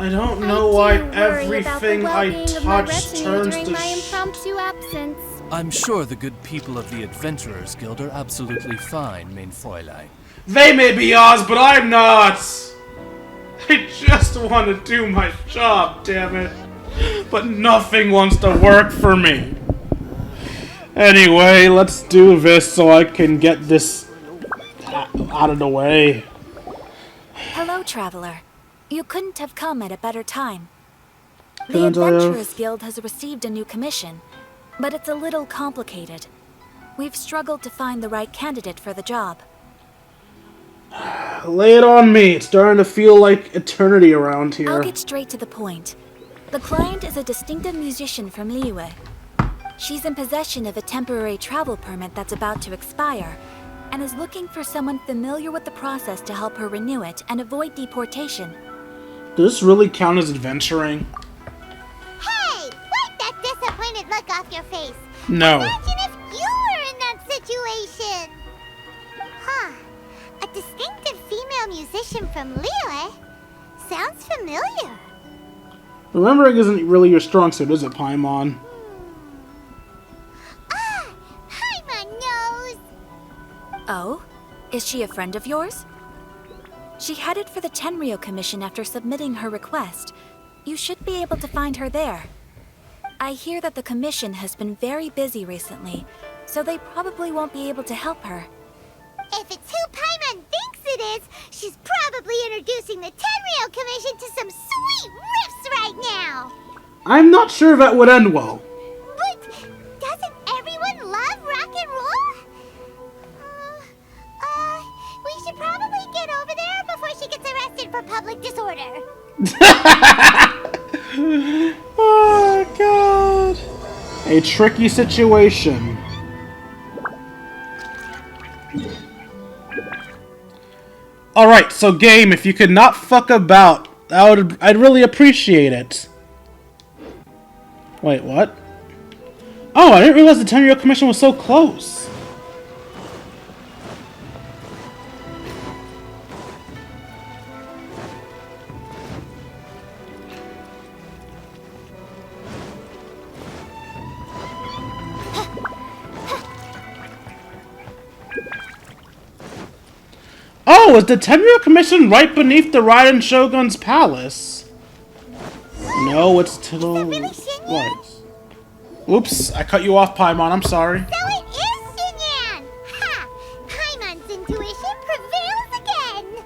I don't know why everything I touch turns to my impromptu absence. I'm sure the good people of the Adventurers Guild are absolutely fine, mein Fräulein. They may be Oz, but I'm not! I just want to do my job, damn it. But nothing wants to work for me. Anyway, let's do this so I can get this out of the way. Hello, traveler. You couldn't have come at a better time. The Couldn't I have? Adventurers Guild has received a new commission, but it's a little complicated. We've struggled to find the right candidate for the job. Lay it on me. It's starting to feel like eternity around here. I'll get straight to the point. The client is a distinctive musician from Liyue. She's in possession of a temporary travel permit that's about to expire, and is looking for someone familiar with the process to help her renew it and avoid deportation. Does this really count as adventuring? Hey! Wipe that disappointed look off your face. No. Imagine if you were in that situation. Huh. A distinctive female musician from Liyue? Sounds familiar. Remembering isn't really your strong suit, is it, Paimon? Ah! Paimon knows! Oh? Is she a friend of yours? She headed for the Tenryou Commission after submitting her request. You should be able to find her there. I hear that the commission has been very busy recently, so they probably won't be able to help her. If it's who Paimon thinks it is, she's probably introducing the Tenryou Commission to some sweet riffs right now! I'm not sure that would end well. But doesn't everyone love rock and roll? We should probably get over there before she gets arrested for public disorder. Oh, God. A tricky situation. Alright, so game, if you could not fuck about, I'd really appreciate it. Wait, what? Oh, I didn't realize the Tenryou Commission was so close. Oh, is the Tenryou Commission right beneath the Raiden Shogun's palace? No, it's to the right. Oops, I cut you off, Paimon. I'm sorry. So it is xinyan! Ha! Paimon's intuition prevails again!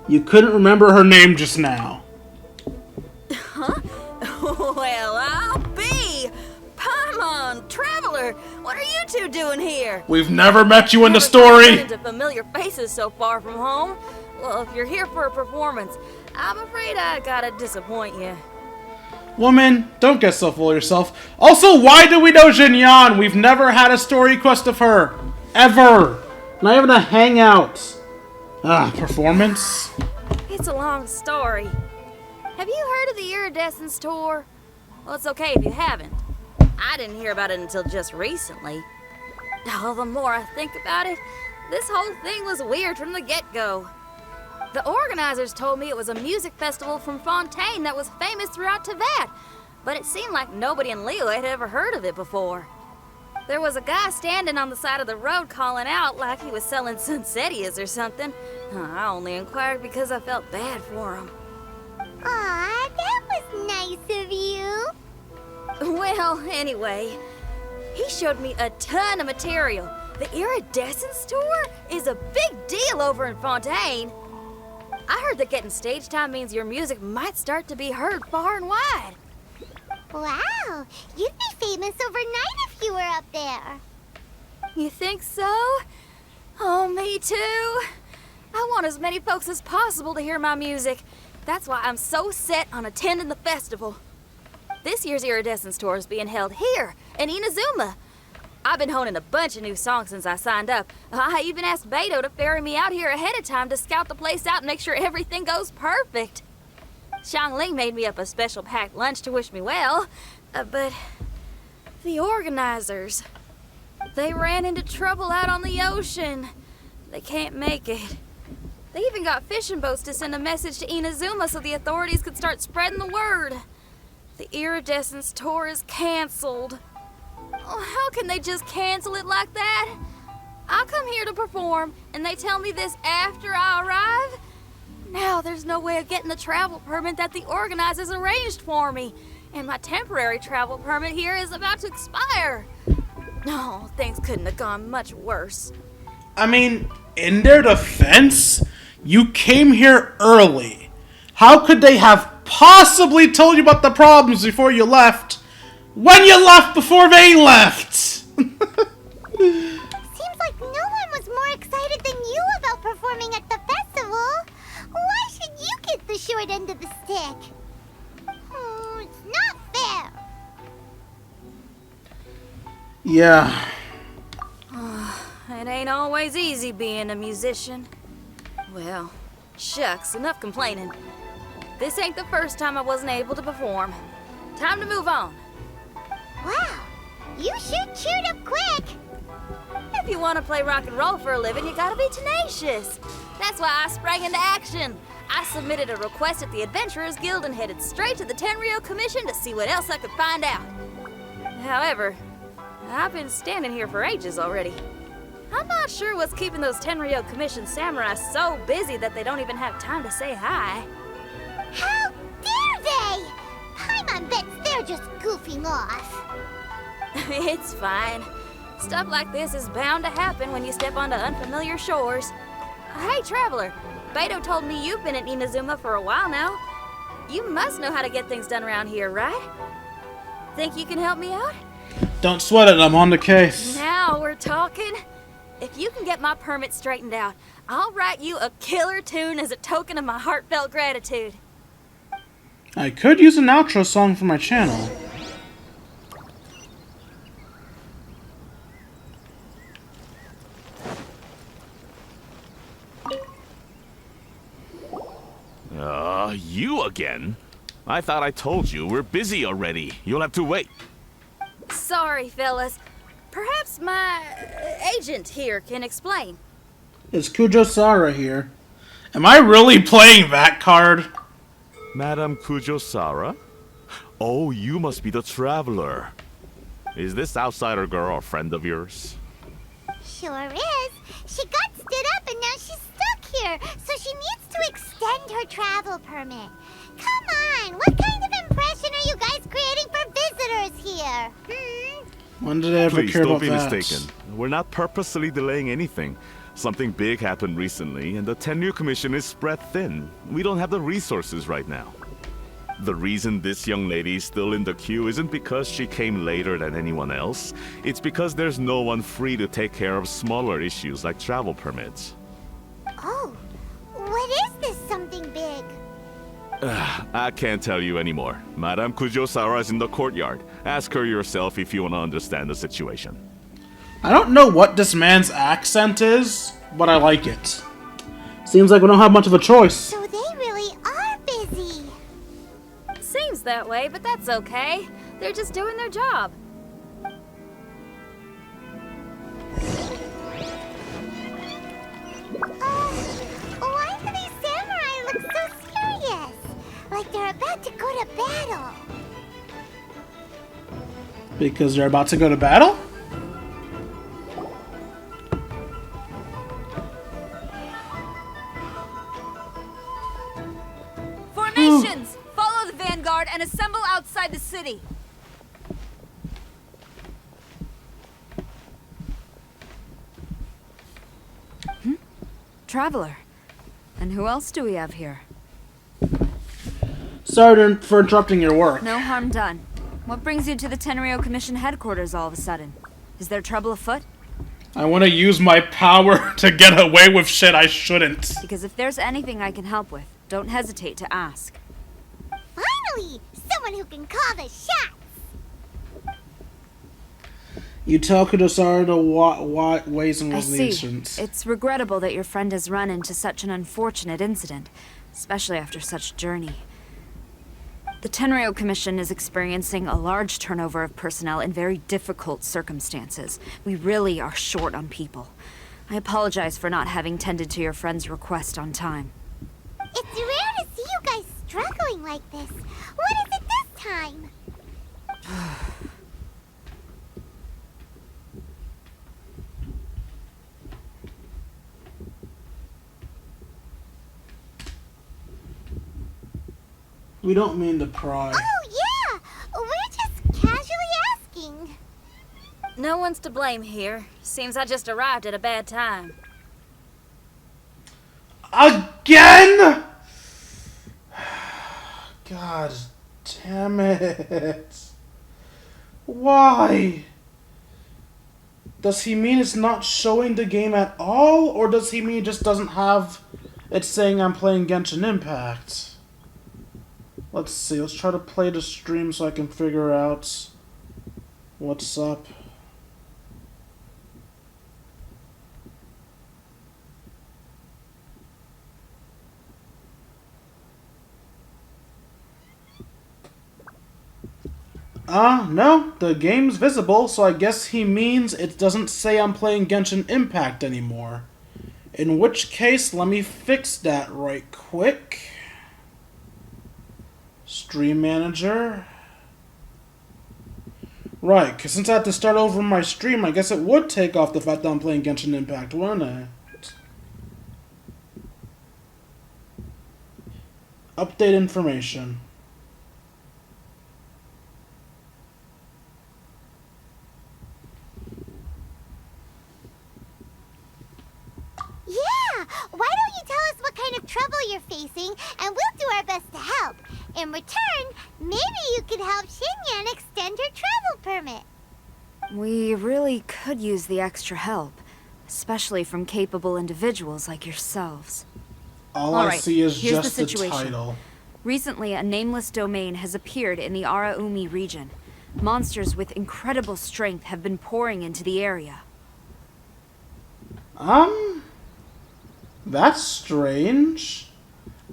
You couldn't remember her name just now. Huh? Well, I'll be! Paimon, Traveler, what are you two doing here? We've never met you in the Haven't story. run into familiar faces so far from home. Well, if you're here for a performance, I'm afraid I gotta disappoint you. Woman, don't get so full of yourself. Also, why do we know Xinyan? We've never had a story quest of her. Ever. Not even a hangout. Performance? It's a long story. Have you heard of the Iridescence Tour? Well, it's okay if you haven't. I didn't hear about it until just recently. Oh, the more I think about it, this whole thing was weird from the get-go. The organizers told me it was a music festival from Fontaine that was famous throughout Teyvat, but it seemed like nobody in Liyue had ever heard of it before. There was a guy standing on the side of the road calling out like he was selling Sunsetias or something. I only inquired because I felt bad for him. Aw, that was nice of you. Well, anyway, he showed me a ton of material. The Iridescence Tour is a big deal over in Fontaine. I heard that getting stage time means your music might start to be heard far and wide. Wow, you'd be famous overnight if you were up there. You think so? Oh, me too. I want as many folks as possible to hear my music. That's why I'm so set on attending the festival. This year's Iridescence Tour is being held here in Inazuma. I've been honing a bunch of new songs since I signed up. I even asked Beto to ferry me out here ahead of time to scout the place out and make sure everything goes perfect. Xiangling made me up a special packed lunch to wish me well, but the organizers, they ran into trouble out on the ocean. They can't make it. They even got fishing boats to send a message to Inazuma so the authorities could start spreading the word. The iridescence tour is canceled. Oh, how can they just cancel it like that? I come here to perform, and they tell me this after I arrive? Now there's no way of getting the travel permit that the organizers arranged for me, and my temporary travel permit here is about to expire. No, things couldn't have gone much worse. I mean, in their defense, you came here early. How could they have possibly told you about the problems before you left, when you left before they left? Seems like no one was more excited than you about performing at the festival. Why should you get the short end of the stick? It's not fair. Yeah. It ain't always easy being a musician. Well, shucks, enough complaining. This ain't the first time I wasn't able to perform. Time to move on. Wow, you sure cheered up quick. If you want to play rock and roll for a living, you gotta be tenacious. That's why I sprang into action. I submitted a request at the Adventurers Guild and headed straight to the Tenryou Commission to see what else I could find out. However, I've been standing here for ages already. I'm not sure what's keeping those Tenryou Commission samurai so busy that they don't even have time to say hi. How dare they? Paimon bets they're just goofing off. It's fine. Stuff like this is bound to happen when you step onto unfamiliar shores. Hey, Traveler. Beto told me you've been at Inazuma for a while now. You must know how to get things done around here, right? Think you can help me out? Don't sweat it, I'm on the case. Now we're talking. If you can get my permit straightened out, I'll write you a killer tune as a token of my heartfelt gratitude. I could use an outro song for my channel. You again? I thought I told you we're busy already. You'll have to wait. Sorry, fellas. Perhaps my agent here can explain. Is Kujo-Sara here? Am I really playing that card? Madame Kujo-Sara? Oh, you must be the traveler. Is this outsider girl a friend of yours? Sure is. She got stood up and now she's stuck here, so she needs to extend her travel permit. Come on, what kind of impression are you guys creating for visitors here? When did I ever Please care don't about be that? mistaken. We're not purposely delaying anything. Something big happened recently, and the Tenryou Commission is spread thin. We don't have the resources right now. The reason this young lady's still in the queue isn't because she came later than anyone else. It's because there's no one free to take care of smaller issues like travel permits. Oh, what is this something big? I can't tell you anymore. Madame Kujo-Sara is in the courtyard. Ask her yourself if you want to understand the situation. I don't know what this man's accent is, but I like it. Seems like we don't have much of a choice. So they really are busy. Seems that way, but that's okay. They're just doing their job. Why do these samurai look so serious? Like they're about to go to battle. Because they're about to go to battle? Formations! Follow the vanguard and assemble outside the city. Traveler. And who else do we have here? Sorry for interrupting your work. No harm done. What brings you to the Tenryou Commission headquarters all of a sudden? Is there trouble afoot? I want to use my power to get away with shit I shouldn't. Because if there's anything I can help with, don't hesitate to ask. Finally, someone who can call the shots. You tell Kujo-Sara the ways and I see. resolutions. It's regrettable that your friend has run into such an unfortunate incident, especially after such a journey. The Tenryou Commission is experiencing a large turnover of personnel in very difficult circumstances. We really are short on people. I apologize for not having tended to your friend's request on time. It's rare to see you guys struggling like this. What is it this time? We don't mean to pry. Oh, yeah! We're just casually asking. No one's to blame here. Seems I just arrived at a bad time. Again? God damn it. Why? Does he mean it's not showing the game at all? Or does he mean it just doesn't have it saying I'm playing Genshin Impact? Let's see, let's try to play the stream so I can figure out what's up. No, the game's visible, so I guess he means it doesn't say I'm playing Genshin Impact anymore. In which case, let me fix that right quick. Stream Manager. Right, because since I had to start over my stream, I guess it would take off the fact that I'm playing Genshin Impact, wouldn't it? Update information. Yeah! Why don't you tell us what kind of trouble you're facing, and we'll do our best to help. In return, maybe you could help Xinyan extend her travel permit. We really could use the extra help, especially from capable individuals like yourselves. All I Alright, see is here's just the the situation. title. Recently, a nameless domain has appeared in the Araumi region. Monsters with incredible strength have been pouring into the area. That's strange.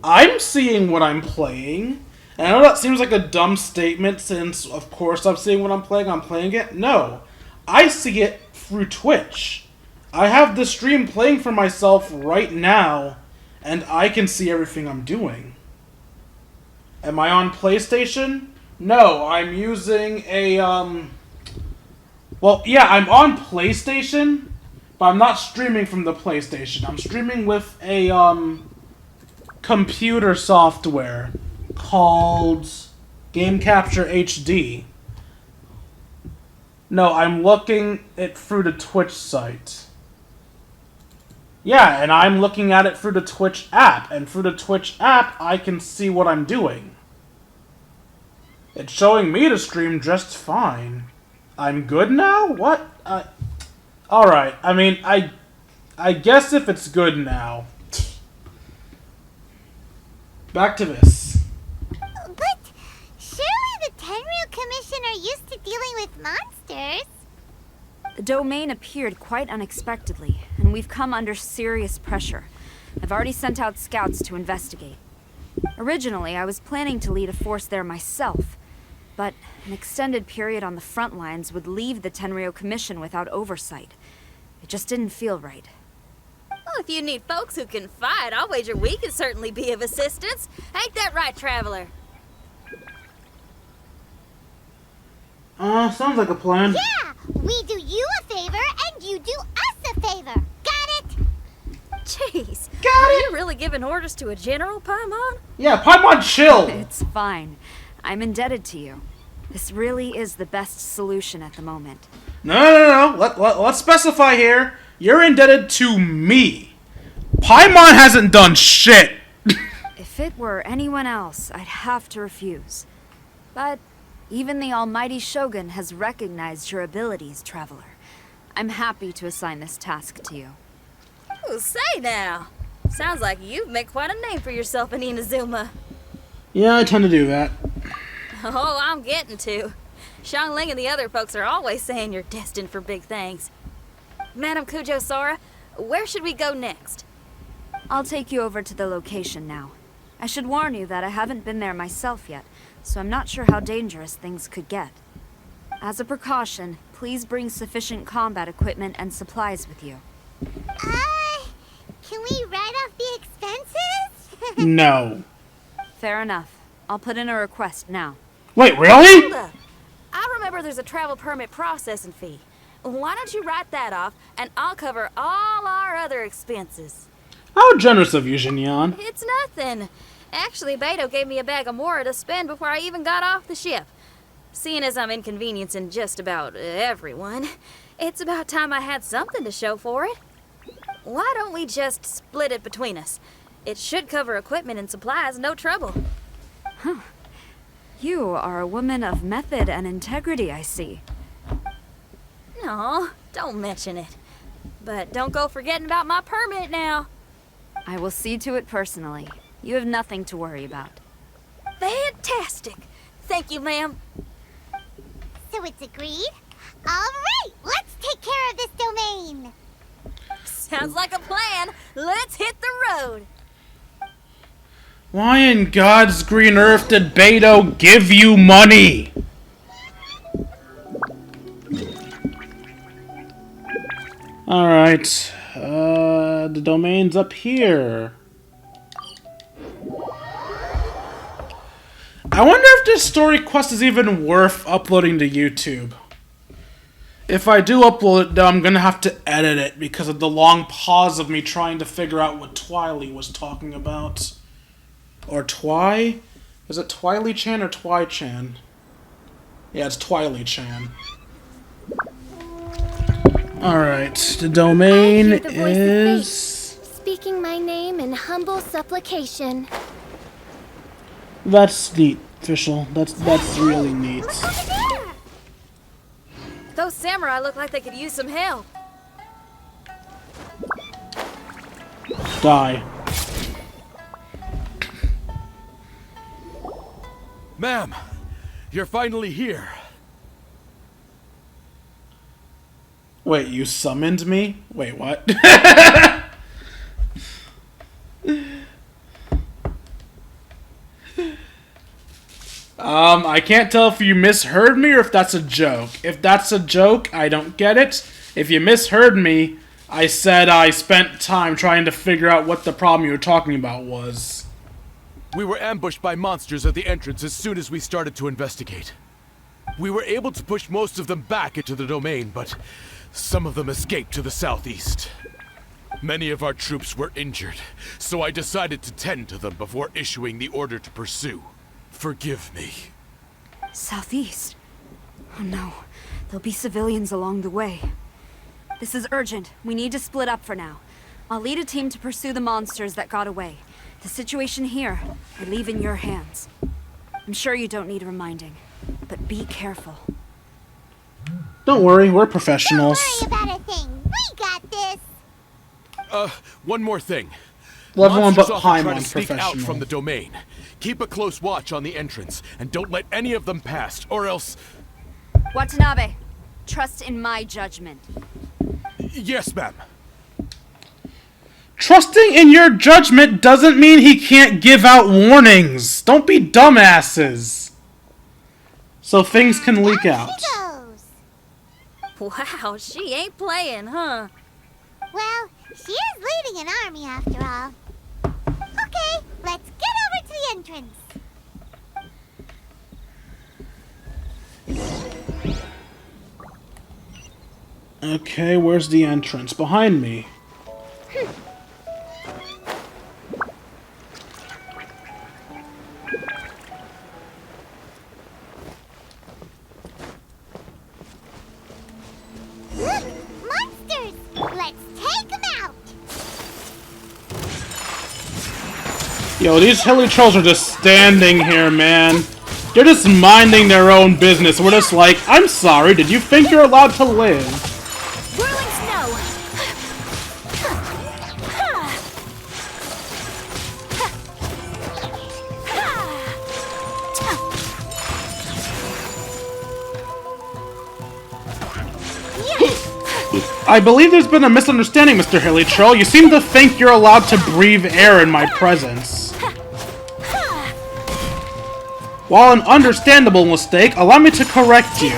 I'm seeing what I'm playing. And I know that seems like a dumb statement since, of course, I'm seeing what I'm playing it. No. I see it through Twitch. I have the stream playing for myself right now, and I can see everything I'm doing. Am I on PlayStation? No, I'm using a, Well, yeah, I'm on PlayStation, but I'm not streaming from the PlayStation. I'm streaming with a, computer software called Game Capture HD. No, I'm looking it through the Twitch site. Yeah, and I'm looking at it through the Twitch app, and through the Twitch app, I can see what I'm doing. It's showing me to stream just fine. I'm good now? What? Alright, I mean, I guess if it's good now. Back to this. But surely the Tenryu Commission are used to dealing with monsters. The domain appeared quite unexpectedly, and we've come under serious pressure. I've already sent out scouts to investigate. Originally, I was planning to lead a force there myself, but an extended period on the front lines would leave the Tenryu Commission without oversight. It just didn't feel right. Well, if you need folks who can fight, I'll wager we can certainly be of assistance. Ain't that right, Traveler? Sounds like a plan. Yeah, we do you a favor and you do us a favor. Got it? Jeez. Got Are it? you really giving orders to a general, Paimon? Yeah, Paimon, chill! It's fine. I'm indebted to you. This really is the best solution at the moment. No. Let's specify here. You're indebted to me. Paimon hasn't done shit. If it were anyone else, I'd have to refuse. But even the almighty Shogun has recognized your abilities, Traveler. I'm happy to assign this task to you. Ooh, say now. Sounds like you've made quite a name for yourself in Inazuma. Yeah, I tend to do that. Oh, I'm getting to. Xiangling and the other folks are always saying you're destined for big things. Madam Kujo Sora, where should we go next? I'll take you over to the location now. I should warn you that I haven't been there myself yet, so I'm not sure how dangerous things could get. As a precaution, please bring sufficient combat equipment and supplies with you. Can we write off the expenses? No. Fair enough. I'll put in a request now. Wait, really? Hold up. I remember there's a travel permit processing fee. Why don't you write that off, and I'll cover all our other expenses. How generous of you, Xinyan. It's nothing. Actually, Beto gave me a bag of mora to spend before I even got off the ship. Seeing as I'm inconveniencing just about everyone, it's about time I had something to show for it. Why don't we just split it between us? It should cover equipment and supplies, no trouble. You are a woman of method and integrity, I see. No, don't mention it. But don't go forgetting about my permit now. I will see to it personally. You have nothing to worry about. Fantastic. Thank you, ma'am. So it's agreed? Alright, let's take care of this domain! Sounds like a plan. Let's hit the road. Why in God's green earth did Beto give you money? Alright. The domain's up here. I wonder if this story quest is even worth uploading to YouTube. If I do upload it, though, I'm gonna have to edit it because of the long pause of me trying to figure out what Twily was talking about. Or Twy? Is it Twily-chan or Twy-chan? Yeah, it's Twily-chan. Alright, the domain I hear the voice of is... speaking my name in humble supplication. That's neat, Fischl. That's really neat. Look over there! Those samurai look like they could use some help. Die. Ma'am, you're finally here. Wait, you summoned me? Wait, what? I can't tell if you misheard me or if that's a joke. If that's a joke, I don't get it. If you misheard me, I said I spent time trying to figure out what the problem you were talking about was. We were ambushed by monsters at the entrance as soon as we started to investigate. We were able to push most of them back into the domain, but some of them escaped to the southeast. Many of our troops were injured, so I decided to tend to them before issuing the order to pursue. Forgive me. Southeast? Oh no, there'll be civilians along the way. This is urgent. We need to split up for now. I'll lead a team to pursue the monsters that got away. The situation here, I leave in your hands. I'm sure you don't need reminding, but be careful. Don't worry, we're professionals. Don't worry about a thing. We got this. One more thing. Well, everyone but Monsters often try to Paimon's sneak out professional. from the domain. Keep a close watch on the entrance, and don't let any of them pass, or else... Watanabe, trust in my judgment. Yes, ma'am. Trusting in your judgment doesn't mean he can't give out warnings. Don't be dumbasses. So things can leak out. She goes. Wow, she ain't playing, huh? Well, she is leading an army after all. Okay, let's get over to the entrance. Okay, where's the entrance? Behind me. Look, monsters! Let's take them out! Yo, these hilly trolls are just standing here, man. They're just minding their own business. We're just like, I'm sorry, did you think you're allowed to live? Whirling snow! I believe there's been a misunderstanding, Mr. Hilly Troll. You seem to think you're allowed to breathe air in my presence. While an understandable mistake, allow me to correct you.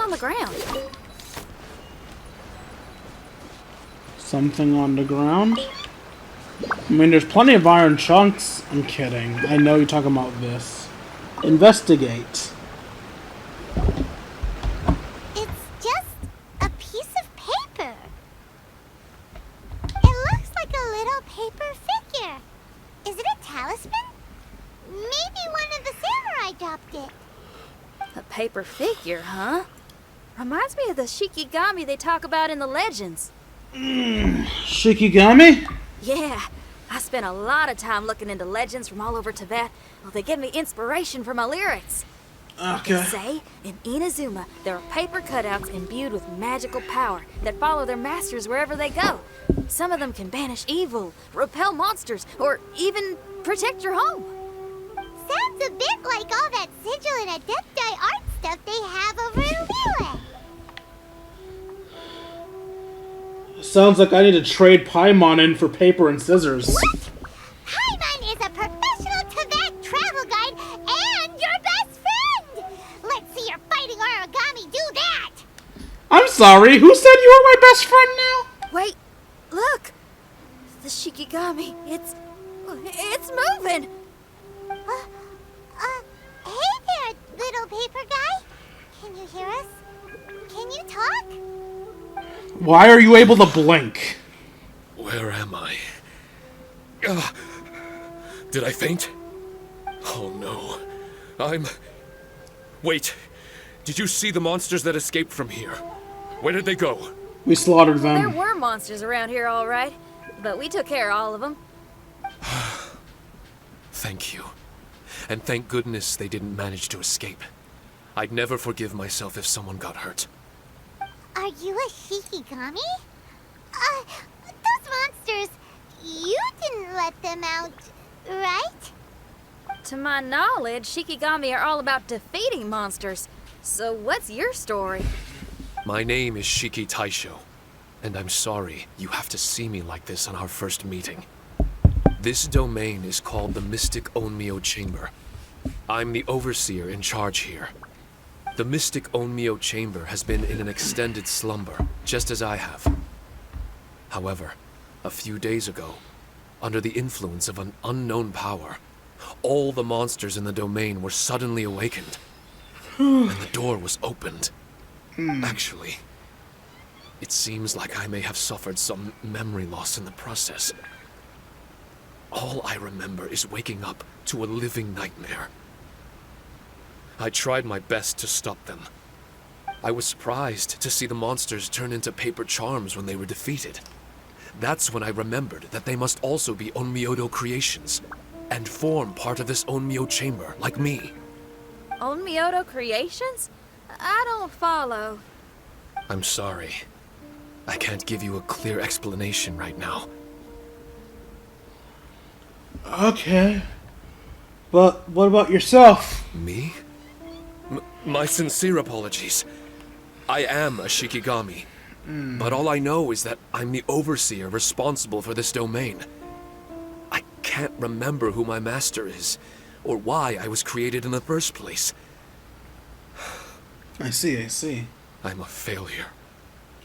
on the ground. Something on the ground? I mean, there's plenty of iron chunks. I'm kidding. I know you're talking about this. Investigate. It's just a piece of paper. It looks like a little paper figure. Is it a talisman? Maybe one of the samurai dropped it. A paper figure, huh? Reminds me of the Shikigami they talk about in the legends. Shikigami? Yeah, I spent a lot of time looking into legends from all over Tibet. Well, they give me inspiration for my lyrics. Okay. They say, in Inazuma, there are paper cutouts imbued with magical power that follow their masters wherever they go. Some of them can banish evil, repel monsters, or even protect your home. Sounds a bit like all that sigil and adepti art stuff they have over in Liyue. Sounds like I need to trade Paimon in for paper and scissors. What? Paimon is a professional Tibet travel guide and your best friend! Let's see your fighting origami do that! I'm sorry, who said you were my best friend now? Wait, look! The Shikigami, it's moving! Hey there, little paper guy. Can you hear us? Can you talk? Why are you able to blink? Where am I? Did I faint? Oh no. Wait. Did you see the monsters that escaped from here? Where did they go? We slaughtered them. There were monsters around here, all right. But we took care of all of them. Thank you. And thank goodness they didn't manage to escape. I'd never forgive myself if someone got hurt. Are you a Shikigami? Those monsters, you didn't let them out, right? To my knowledge, Shikigami are all about defeating monsters. So what's your story? My name is Shiki Taisho, and I'm sorry you have to see me like this on our first meeting. This domain is called the Mystic Onmyo Chamber. I'm the overseer in charge here. The Mystic Onmyo Chamber has been in an extended slumber, just as I have. However, a few days ago, under the influence of an unknown power, all the monsters in the domain were suddenly awakened, and the door was opened. Actually, it seems like I may have suffered some memory loss in the process. All I remember is waking up to a living nightmare. I tried my best to stop them. I was surprised to see the monsters turn into paper charms when they were defeated. That's when I remembered that they must also be Onmyodo creations, and form part of this Onmyo chamber, like me. Onmyodo creations? I don't follow. I'm sorry. I can't give you a clear explanation right now. Okay. But what about yourself? Me? My sincere apologies. I am a Shikigami. But all I know is that I'm the overseer responsible for this domain. I can't remember who my master is, or why I was created in the first place. I see. I'm a failure.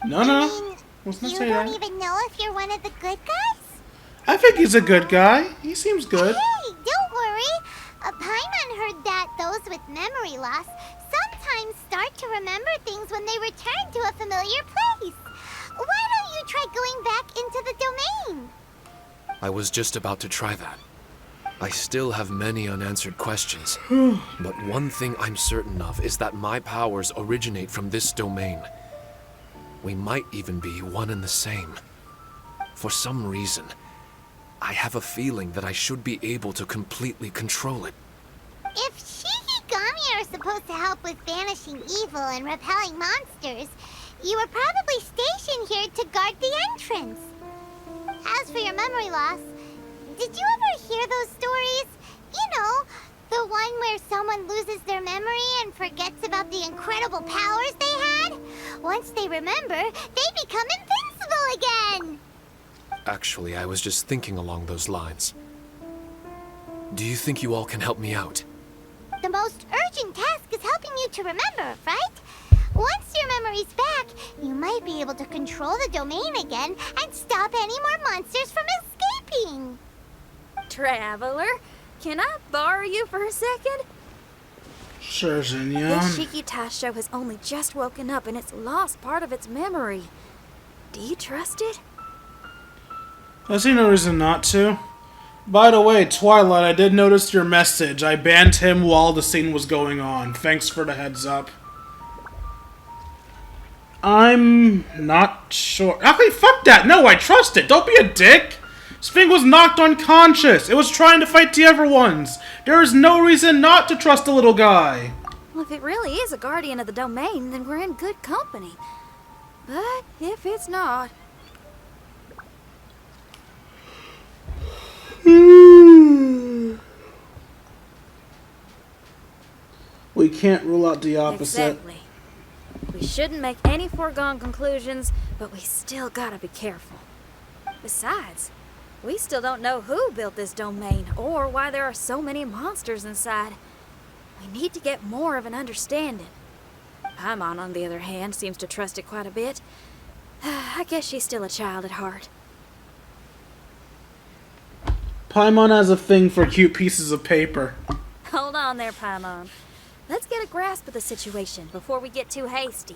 No. Let's not You say don't that. even know if you're one of the good guys? I think he's a good guy. He seems good. Hey, don't worry. Paimon heard that those with memory loss sometimes start to remember things when they return to a familiar place. Why don't you try going back into the domain? I was just about to try that. I still have many unanswered questions. But one thing I'm certain of is that my powers originate from this domain. We might even be one and the same. For some reason, I have a feeling that I should be able to completely control it. If Shikigami are supposed to help with banishing evil and repelling monsters, you were probably stationed here to guard the entrance. As for your memory loss, did you ever hear those stories? You know, the one where someone loses their memory and forgets about the incredible powers they had? Once they remember, they become invincible again! Actually, I was just thinking along those lines. Do you think you all can help me out? The most urgent task is helping you to remember, right? Once your memory's back, you might be able to control the domain again and stop any more monsters from escaping. Traveler, can I borrow you for a second? Sure, This xinyan. Shiki Taisho has only just woken up and it's lost part of its memory. Do you trust it? I see no reason not to. By the way, Twilight, I did notice your message. I banned him while the scene was going on. Thanks for the heads up. I'm not sure. Actually, fuck that. No, I trust it. Don't be a dick. This thing was knocked unconscious. It was trying to fight the other ones. There is no reason not to trust the little guy. Well, if it really is a guardian of the domain, then we're in good company. But if it's not... We can't rule out the opposite. Exactly. We shouldn't make any foregone conclusions, but we still gotta be careful. Besides, we still don't know who built this domain or why there are so many monsters inside. We need to get more of an understanding. Paimon, on the other hand, seems to trust it quite a bit. I guess she's still a child at heart. Paimon has a thing for cute pieces of paper. Hold on there, Paimon. Let's get a grasp of the situation before we get too hasty.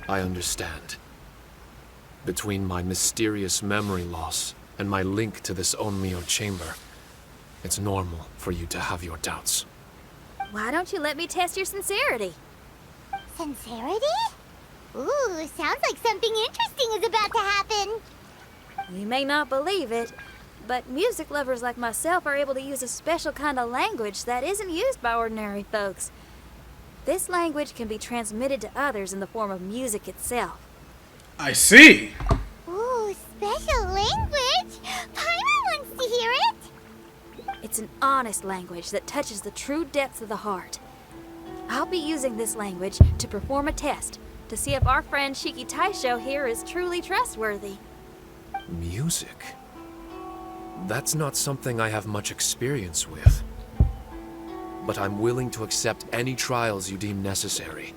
I understand. Between my mysterious memory loss and my link to this Onmyo chamber, it's normal for you to have your doubts. Why don't you let me test your sincerity? Sincerity? Ooh, sounds like something interesting is about to happen. You may not believe it, but music lovers like myself are able to use a special kind of language that isn't used by ordinary folks. This language can be transmitted to others in the form of music itself. I see. Ooh, special language? Paimon wants to hear it. It's an honest language that touches the true depths of the heart. I'll be using this language to perform a test to see if our friend Shiki Taisho here is truly trustworthy. Music? That's not something I have much experience with. But I'm willing to accept any trials you deem necessary.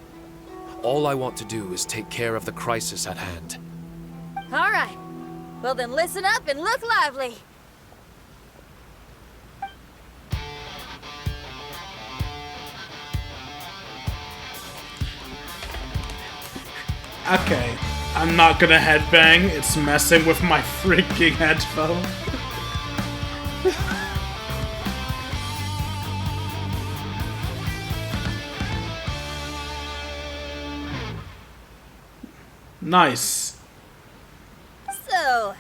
All I want to do is take care of the crisis at hand. All right. Well then listen up and look lively. Okay, I'm not gonna headbang. It's messing with my freaking headphone. Nice. So,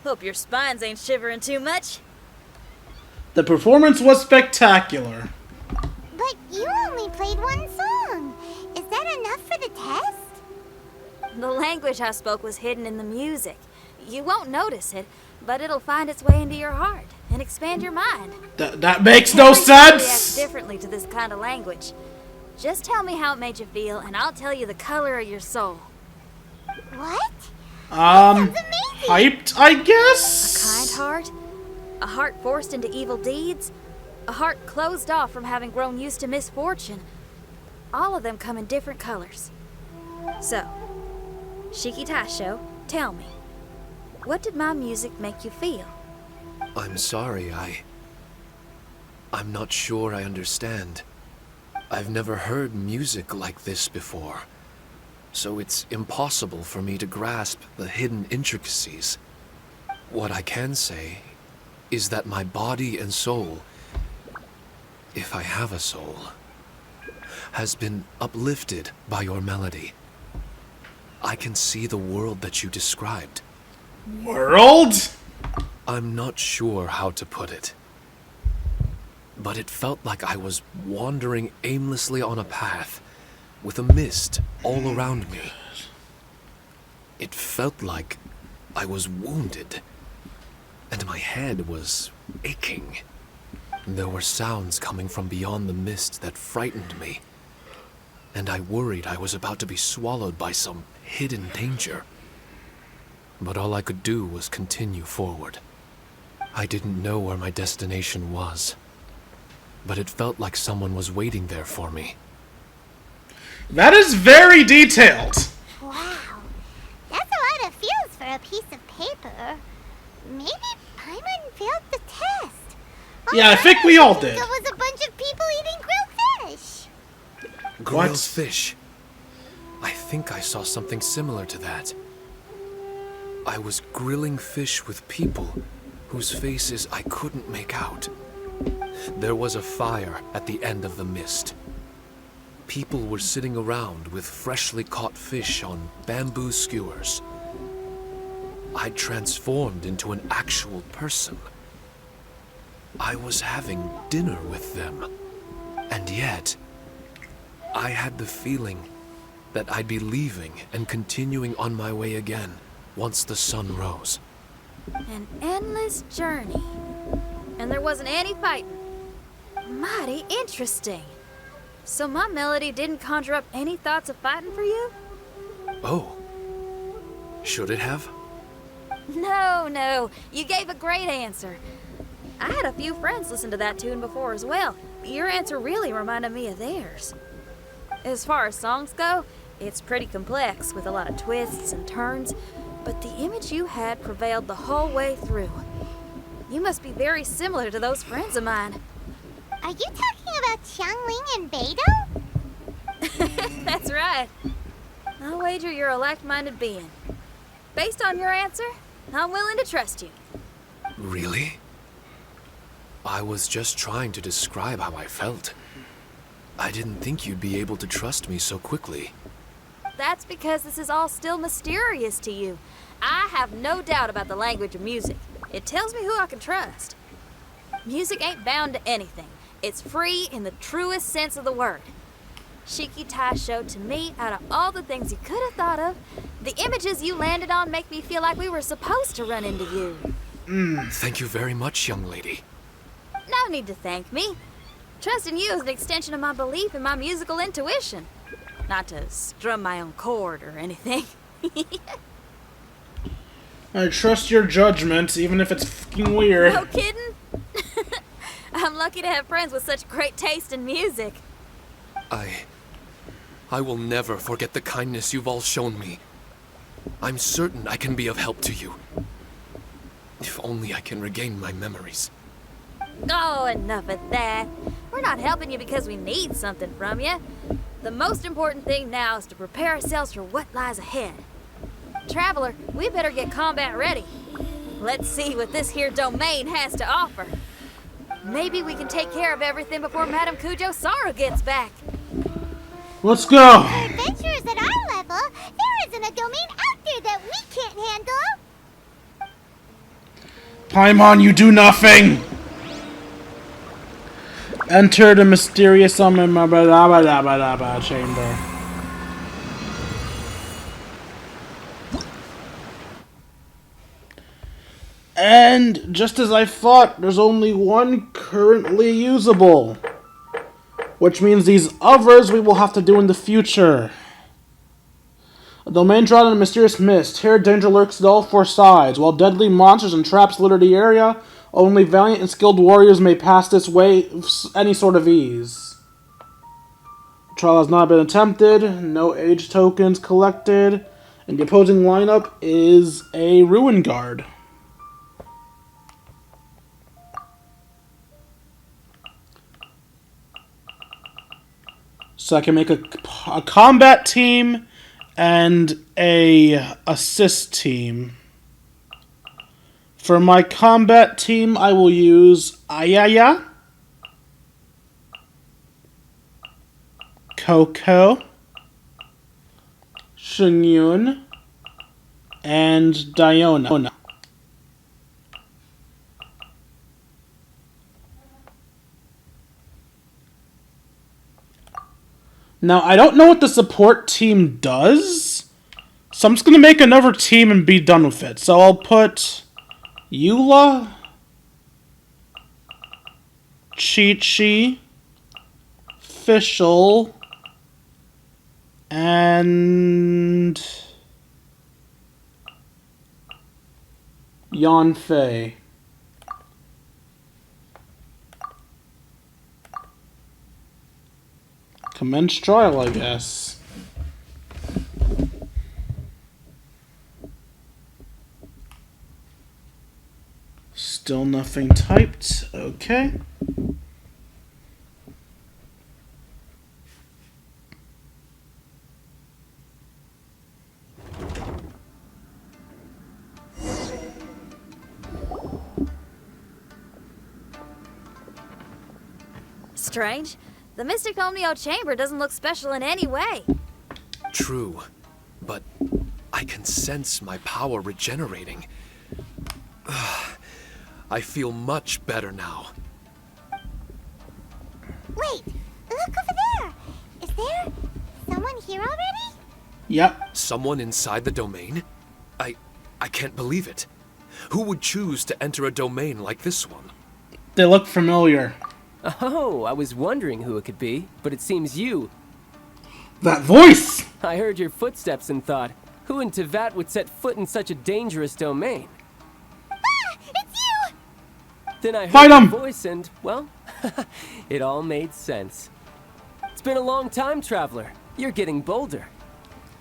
hope your spines ain't shivering too much. The performance was spectacular. But you only played one song. Is that enough for the test? The language I spoke was hidden in the music. You won't notice it, but it'll find its way into your heart and expand your mind. That makes no Everybody reacts sense! differently to this kind of language. Just tell me how it made you feel, and I'll tell you the color of your soul. What? Hyped, I A guess? kind heart? A heart forced into evil deeds? A heart closed off from having grown used to misfortune? All of them come in different colors. So, Shiki Taisho, tell me, what did my music make you feel? I'm sorry, I'm not sure I understand. I've never heard music like this before, so it's impossible for me to grasp the hidden intricacies. What I can say is that my body and soul, if I have a soul, has been uplifted by your melody. I can see the world that you described. World? I'm not sure how to put it, but it felt like I was wandering aimlessly on a path with a mist all around me. It felt like I was wounded, and my head was aching. There were sounds coming from beyond the mist that frightened me, and I worried I was about to be swallowed by some hidden danger. But all I could do was continue forward. I didn't know where my destination was, but it felt like someone was waiting there for me. That is very detailed. Wow. That's a lot of fields for a piece of paper. Maybe Paimon failed the test. Yeah, I think we all did. There was a bunch of people eating grilled fish. Grilled What? fish. I think I saw something similar to that. I was grilling fish with people whose faces I couldn't make out. There was a fire at the end of the mist. People were sitting around with freshly caught fish on bamboo skewers. I transformed into an actual person. I was having dinner with them. And yet, I had the feeling that I'd be leaving and continuing on my way again once the sun rose. An endless journey. And there wasn't any fighting. Mighty interesting. So my melody didn't conjure up any thoughts of fighting for you? Oh. Should it have? No. You gave a great answer. I had a few friends listen to that tune before as well. Your answer really reminded me of theirs. As far as songs go, it's pretty complex with a lot of twists and turns, but the image you had prevailed the whole way through. You must be very similar to those friends of mine. Are you talking about Xiangling and Beidou? That's right. I'll wager you're a like-minded being. Based on your answer, I'm willing to trust you. Really? I was just trying to describe how I felt. I didn't think you'd be able to trust me so quickly. That's because this is all still mysterious to you. I have no doubt about the language of music. It tells me who I can trust. Music ain't bound to anything. It's free in the truest sense of the word. Shiki Taisho, to me, out of all the things you could have thought of, the images you landed on make me feel like we were supposed to run into you. Thank you very much, young lady. No need to thank me. Trusting you is an extension of my belief in my musical intuition. Not to strum my own chord or anything. I trust your judgment, even if it's fucking weird. No kidding? I'm lucky to have friends with such great taste in music. I will never forget the kindness you've all shown me. I'm certain I can be of help to you. If only I can regain my memories. Oh, enough of that. We're not helping you because we need something from you. The most important thing now is to prepare ourselves for what lies ahead. Traveler, we better get combat ready. Let's see what this here domain has to offer. Maybe we can take care of everything before Madame Kujo Sara gets back. Let's go! For adventurers at our level, there isn't a domain out there that we can't handle. Paimon, you do nothing! Enter the mysterious chamber. And just as I thought, there's only one currently usable. Which means these others we will have to do in the future. A domain drawn in a mysterious mist. Here danger lurks at all four sides. While deadly monsters and traps litter the area, only valiant and skilled warriors may pass this way with any sort of ease. Trial has not been attempted. No age tokens collected. And the opposing lineup is a Ruin Guard. So I can make a combat team and a assist team. For my combat team, I will use Ayaya, Coco, Xinyan, and Diona. Now, I don't know what the support team does, so I'm just going to make another team and be done with it. So I'll put Eula, Chi-Chi, Fischl, and Yanfei. Commence trial, I guess. Still nothing typed. Okay. Strange. The Mystic Omnio Chamber doesn't look special in any way. True, but I can sense my power regenerating. I feel much better now. Wait, look over there. Is there someone here already? Yep. Someone inside the domain? I can't believe it. Who would choose to enter a domain like this one? They look familiar. Oh, I was wondering who it could be, but it seems you. That voice! I heard your footsteps and thought, who in Tevat would set foot in such a dangerous domain? Ah, it's you! Then I heard Fight your 'em! voice and, well, it all made sense. It's been a long time, Traveler. You're getting bolder.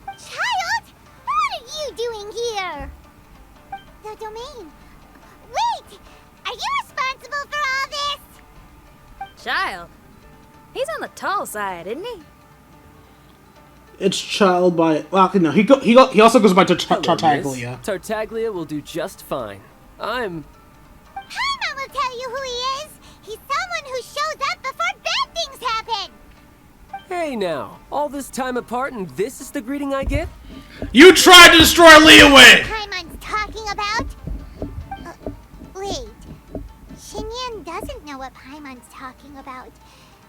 Child, what are you doing here? The domain. Wait, are you responsible for all this? Child. He's on the tall side, isn't he? It's Child by... Well, no, he also goes by Hello, Tartaglia. Miss. Tartaglia will do just fine. Paimon will tell you who he is. He's someone who shows up before bad things happen. Hey now, all this time apart and this is the greeting I get? You tried to destroy Liyue! Paimon's talking about? Wait. Xinyan doesn't know what Paimon's talking about.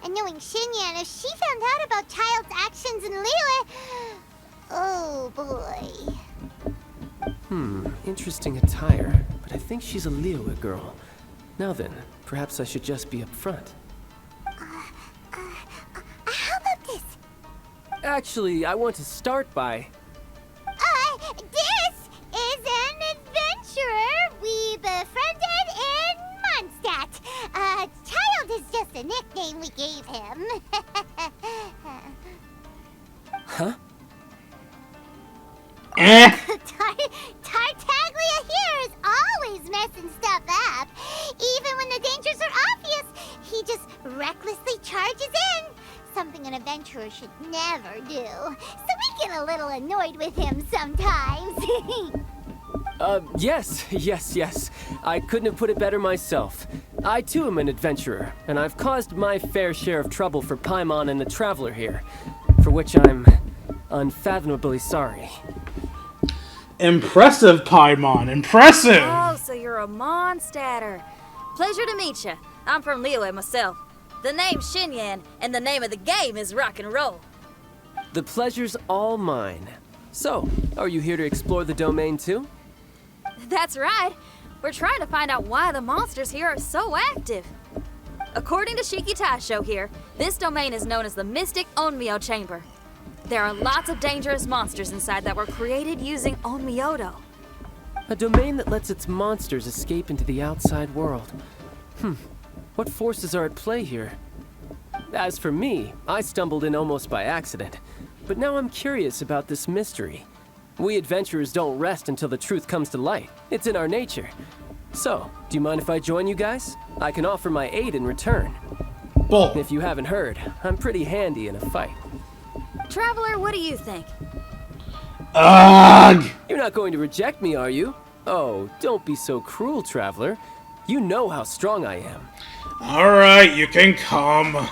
And knowing Xinyan, if she found out about Child's actions in Liyue... Oh, boy. Interesting attire, but I think she's a Liyue girl. Now then, perhaps I should just be up front. How about this? Actually, I want to start by... This is an adventurer we befriended in Mondstadt. Child is just a nickname we gave him. Huh? Tartaglia here is always messing stuff up. Even when the dangers are obvious, he just recklessly charges in. Something an adventurer should never do. So we get a little annoyed with him sometimes. Yes. I couldn't have put it better myself. I too am an adventurer, and I've caused my fair share of trouble for Paimon and the Traveler here, for which I'm unfathomably sorry. Impressive, Paimon. Impressive! Oh, so you're a Mondstadter. Pleasure to meet you. I'm from Liyue myself. The name's Xinyan, and the name of the game is rock and roll. The pleasure's all mine. So, are you here to explore the domain too? That's right. We're trying to find out why the monsters here are so active. According to Shiki Taisho here, this domain is known as the Mystic Onmyo Chamber. There are lots of dangerous monsters inside that were created using Onmyodo. A domain that lets its monsters escape into the outside world. What forces are at play here? As for me, I stumbled in almost by accident. But now I'm curious about this mystery. We adventurers don't rest until the truth comes to light. It's in our nature. So, do you mind if I join you guys? I can offer my aid in return. Bull. If you haven't heard, I'm pretty handy in a fight. Traveler, what do you think? Ugh! You're not going to reject me, are you? Oh, don't be so cruel, Traveler. You know how strong I am. Alright, you can come.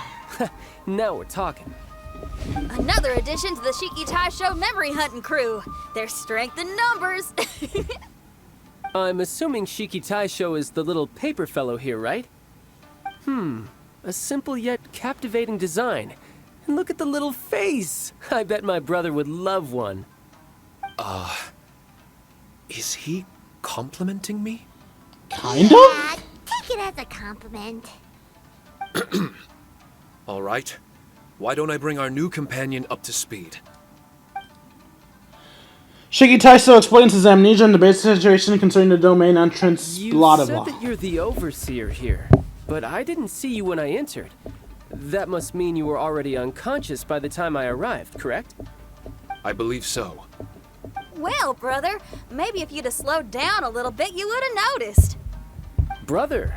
Now we're talking. Another addition to the Shiki Taisho memory hunting crew. There's strength in numbers. I'm assuming Shiki Taisho is the little paper fellow here, right? A simple yet captivating design. And look at the little face! I bet my brother would love one. Is he complimenting me? Kind of? Yeah, take it as a compliment. All right. Why don't I bring our new companion up to speed? Shiki Taiso explains his amnesia and the basic situation concerning the domain entrance, You blah blah said blah. that you're the overseer here, but I didn't see you when I entered. That must mean you were already unconscious by the time I arrived, correct? I believe so. Well, brother, maybe if you'd have slowed down a little bit, you would have noticed. Brother.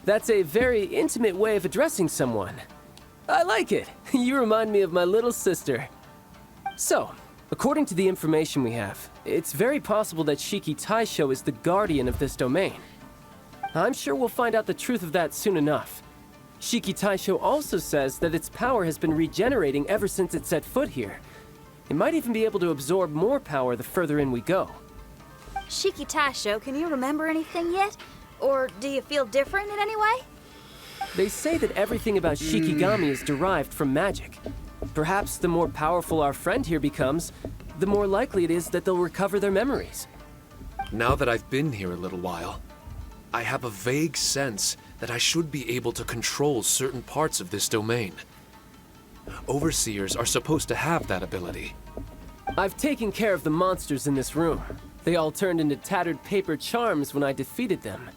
That's a very intimate way of addressing someone. I like it. You remind me of my little sister. So, according to the information we have, it's very possible that Shiki Taisho is the guardian of this domain. I'm sure we'll find out the truth of that soon enough. Shiki Taisho also says that its power has been regenerating ever since it set foot here. It might even be able to absorb more power the further in we go. Shiki Taisho, can you remember anything yet? Or do you feel different in any way? They say that everything about Shikigami is derived from magic. Perhaps the more powerful our friend here becomes, the more likely it is that they'll recover their memories. Now that I've been here a little while, I have a vague sense that I should be able to control certain parts of this domain. Overseers are supposed to have that ability. I've taken care of the monsters in this room. They all turned into tattered paper charms when I defeated them.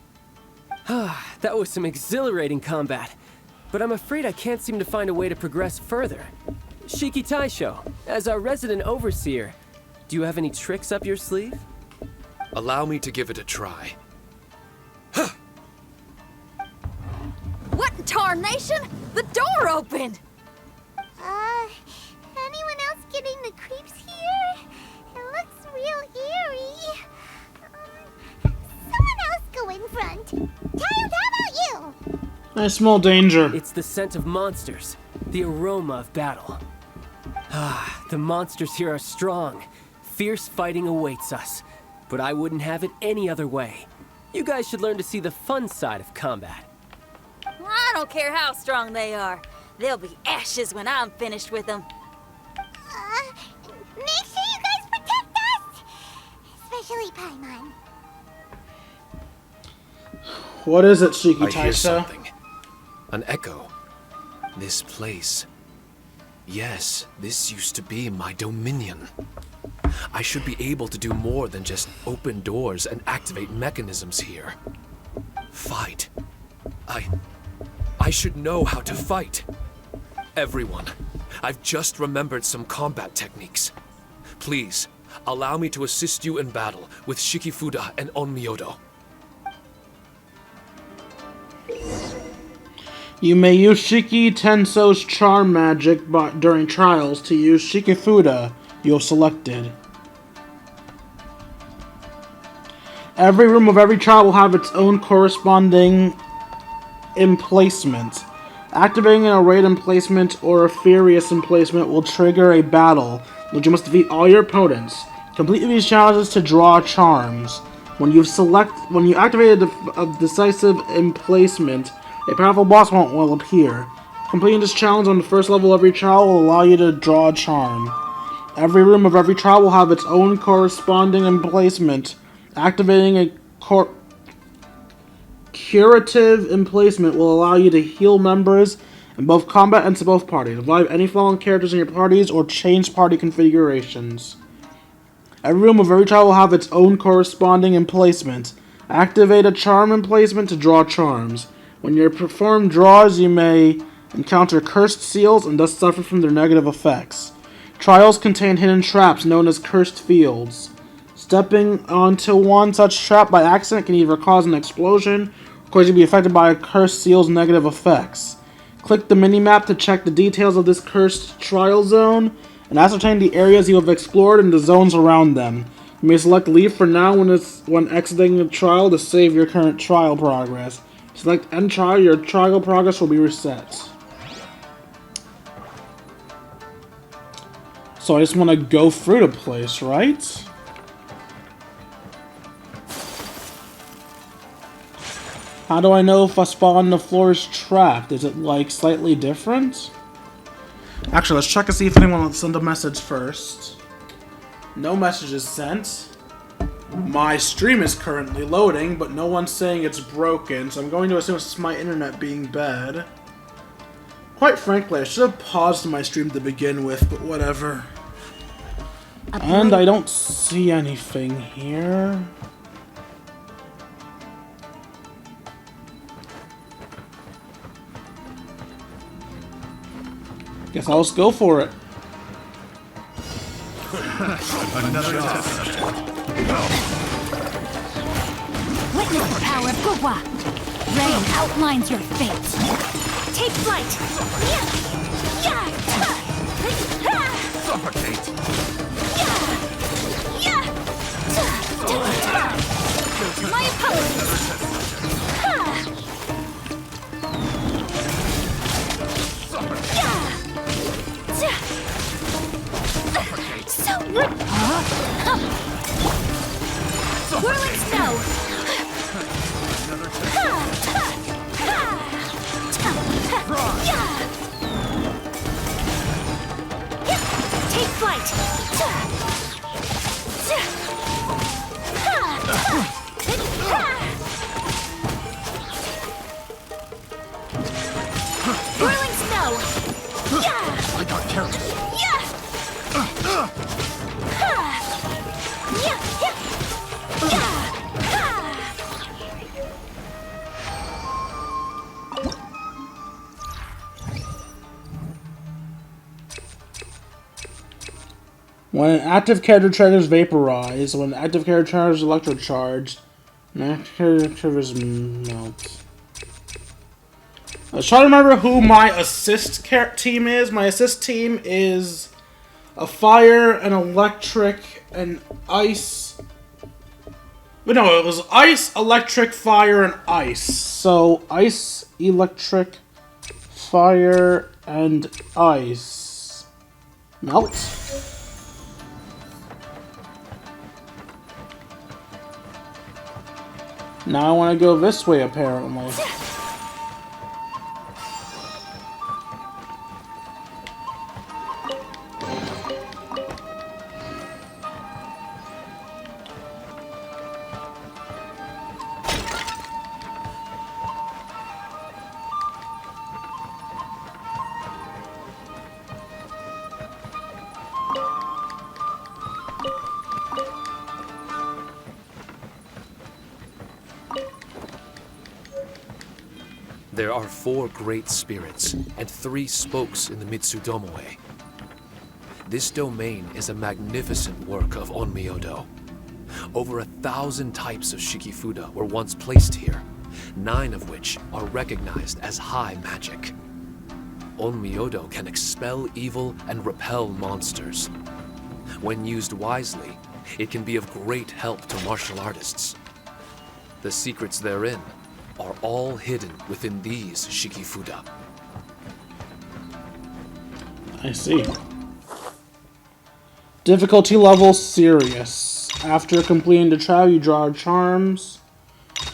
That was some exhilarating combat, but I'm afraid I can't seem to find a way to progress further. Shiki Taisho, as our resident overseer, do you have any tricks up your sleeve? Allow me to give it a try. What in tarnation? The door opened! Anyone else getting the creeps here? It looks real eerie. Someone else go in front. Tails, how about you? I smell danger. It's the scent of monsters, the aroma of battle. The monsters here are strong. Fierce fighting awaits us, but I wouldn't have it any other way. You guys should learn to see the fun side of combat. I don't care how strong they are. They'll be ashes when I'm finished with them. Make sure you guys protect us! Especially Paimon. What is it, Shiki I hear Taisho? something. An echo. This place. Yes, this used to be my dominion. I should be able to do more than just open doors and activate mechanisms here. Fight. I should know how to fight. Everyone, I've just remembered some combat techniques. Please, allow me to assist you in battle with Shikifuda and Onmyodo. You may use Shiki Tenso's charm magic during trials to use Shikifuda you have selected. Every room of every trial will have its own corresponding emplacement. Activating an arrayed emplacement or a furious emplacement will trigger a battle, which you must defeat all your opponents. Complete these challenges to draw charms. When you activate a decisive emplacement, a powerful boss will appear. Completing this challenge on the first level of every trial will allow you to draw a charm. Every room of every trial will have its own corresponding emplacement. Activating a curative emplacement will allow you to heal members in both combat and to both parties, revive any fallen characters in your parties, or change party configurations. Every room of every trial will have its own corresponding emplacement. Activate a charm emplacement to draw charms. When you perform draws, you may encounter cursed seals and thus suffer from their negative effects. Trials contain hidden traps known as cursed fields. Stepping onto one such trap by accident can either cause an explosion or cause you to be affected by a cursed seal's negative effects. Click the minimap to check the details of this cursed trial zone and ascertain the areas you have explored and the zones around them. You may select leave for now when exiting the trial to save your current trial progress. Select end trial, your trial progress will be reset. So I just want to go through the place, right? How do I know if a spot on the floor is trapped? Is it, like, slightly different? Actually, let's check and see if anyone will send a message first. No message is sent. My stream is currently loading, but no one's saying it's broken, so I'm going to assume it's just my internet being bad. Quite frankly, I should have paused my stream to begin with, but whatever. And I don't see anything here. Guess I'll just go for it. Another test. Witness the power of Gugwa. Rain outlines your fate. Take flight. Suffocate! My apologies. So whirling snow. Take flight. Whirling snow. I got careless. When an active character triggers Vaporize, when an active character triggers Electro Charge, an active character triggers Melt. I was trying to remember who my assist team is. My assist team is a fire, an electric, and ice. But no, it was ice, electric, fire, and ice. So, ice, electric, fire, and ice. Melt. Now I want to go this way, apparently. There are 4 great spirits and 3 spokes in the Mitsudomoe. This domain is a magnificent work of Onmyodo. Over 1,000 types of Shikifuda were once placed here, 9 of which are recognized as high magic. Onmyodo can expel evil and repel monsters. When used wisely, it can be of great help to martial artists. The secrets therein are all hidden within these Shikifuda. I see. Difficulty level serious. After completing the trial, you draw charms.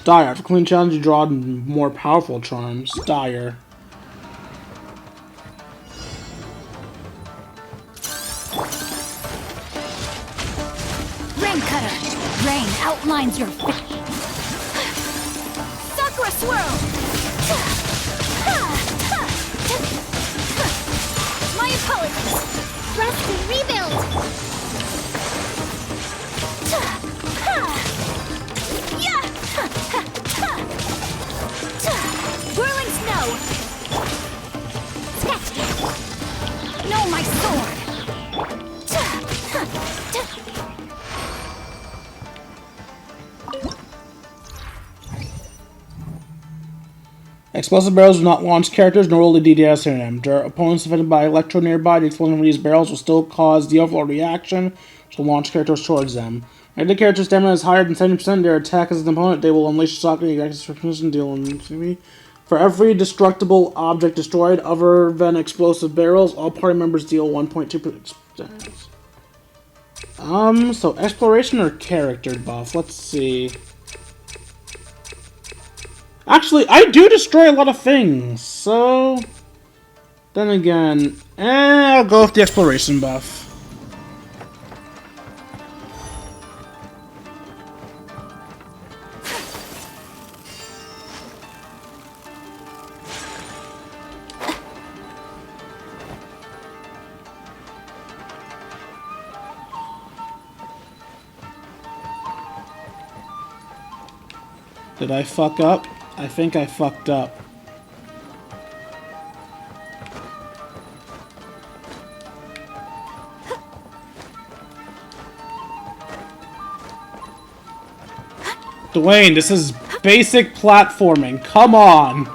Dire. After completing the challenge, you draw more powerful charms. Dire. Rain Cutter. Rain outlines your fate. Sakura Swirl. My apologies. Rest and rebuild! Whirling snow. Sketch. No, my sword. Explosive barrels do not launch characters, nor will the DDS in them. There are opponents affected by electro nearby. The explosion of these barrels will still cause the overall reaction, which will launch characters towards them. If the character's stamina is higher than 70%, their attack as an opponent, they will unleash a shock and exact deal. For every destructible object destroyed other than explosive barrels, all party members deal 1.2%. So exploration or character buff? Let's see. Actually, I do destroy a lot of things, so... Then again, I'll go with the exploration buff. Did I fuck up? I think I fucked up. Dwayne, this is basic platforming. Come on.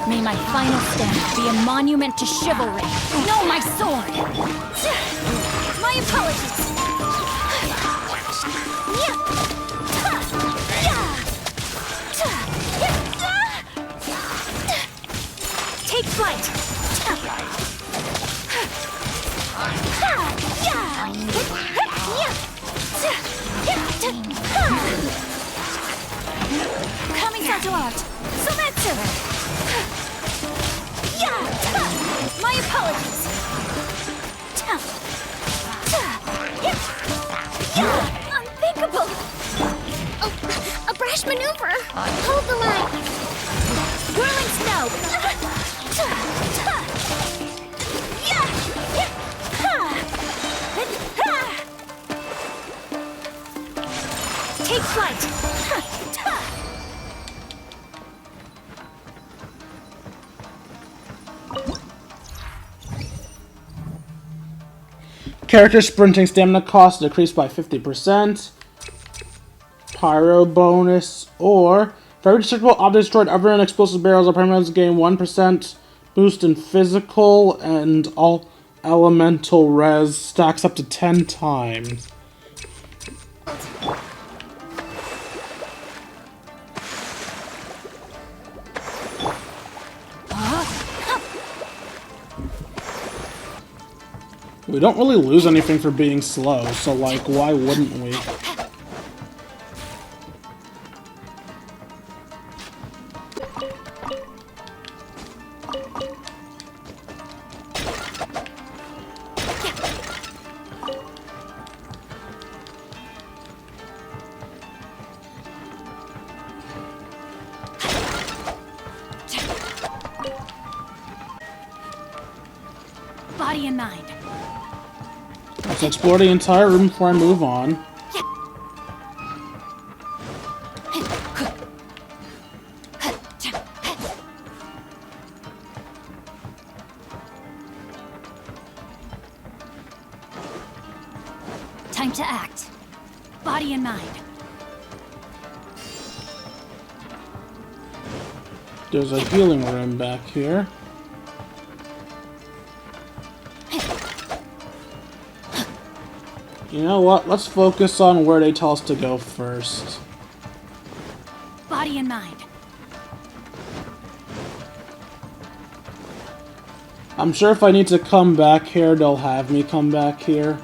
May my final stand be a monument to chivalry. No, my sword! My apologies! Take flight! Kamisato art! Sometsu! My apologies! Unthinkable! A brash maneuver! Hold the line! Whirling snow! Take flight! Character sprinting stamina cost decreased by 50%. Pyro bonus. Or, for every destructible object destroyed other than explosive barrels or permanents, gain 1% boost in physical, and all elemental res stacks up to 10 times. We don't really lose anything for being slow, so like, why wouldn't we? Body and mind. Let's explore the entire room before I move on. Time to act. Body and mind. There's a healing room back here. You know what? Let's focus on where they tell us to go first. Body and mind. I'm sure if I need to come back here, they'll have me come back here.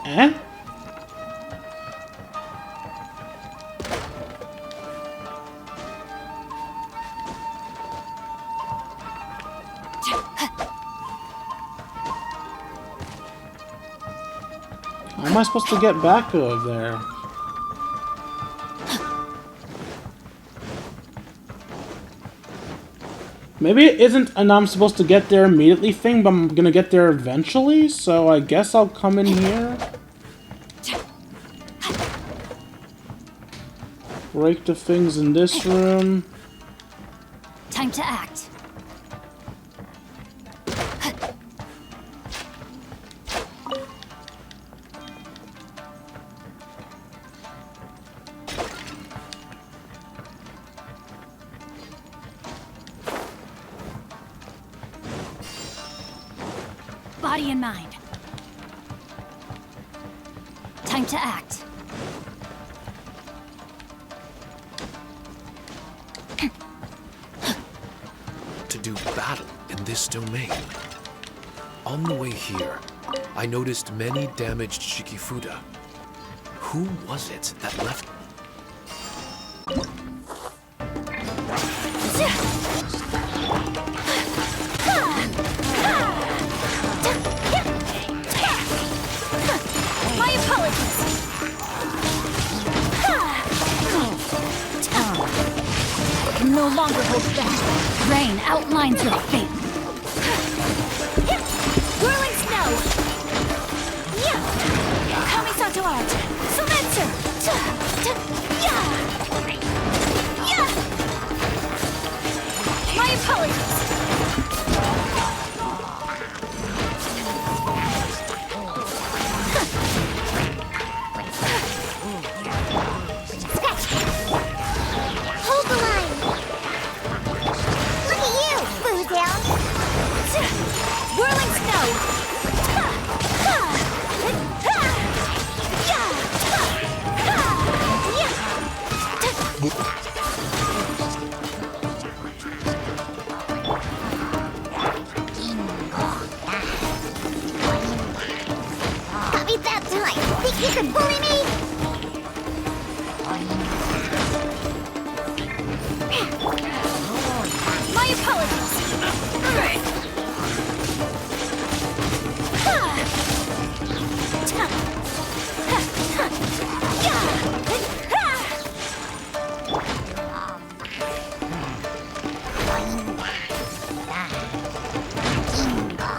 Eh? How am I supposed to get back over there? Maybe it isn't an I'm supposed to get there immediately thing, but I'm gonna get there eventually, so I guess I'll come in here. Break the things in this room. Time to act. Body and mind. Time to act. To do battle in this domain. On the way here, I noticed many damaged Shikifuda. Who was it that left? My apologies. I can no longer hold back. Rain outlines your fate. Whirling snow. Kamisato art. Sumetsu. My apologies. Hold the line. Look at you, Boozel. Whirling snow. Got me that time. Think you can bully me? My apologies.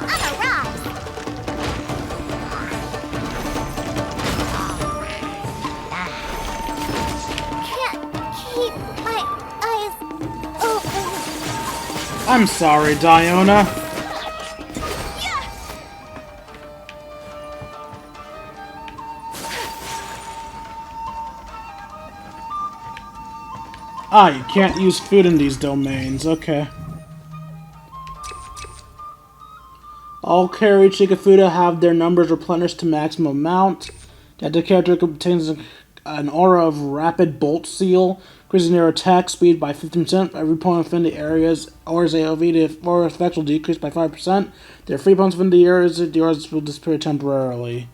I'm a rise. Can't keep my eyes open. I'm sorry, Diona. Ah, you can't use food in these domains. Okay. All carried Shikafuda have their numbers replenished to maximum amount. The active character contains an aura of rapid bolt seal, increasing their attack speed by 15%. Every opponent within the area's aura's AoV to aura effects will decrease by 5%. Their free opponents within the auras will disappear temporarily.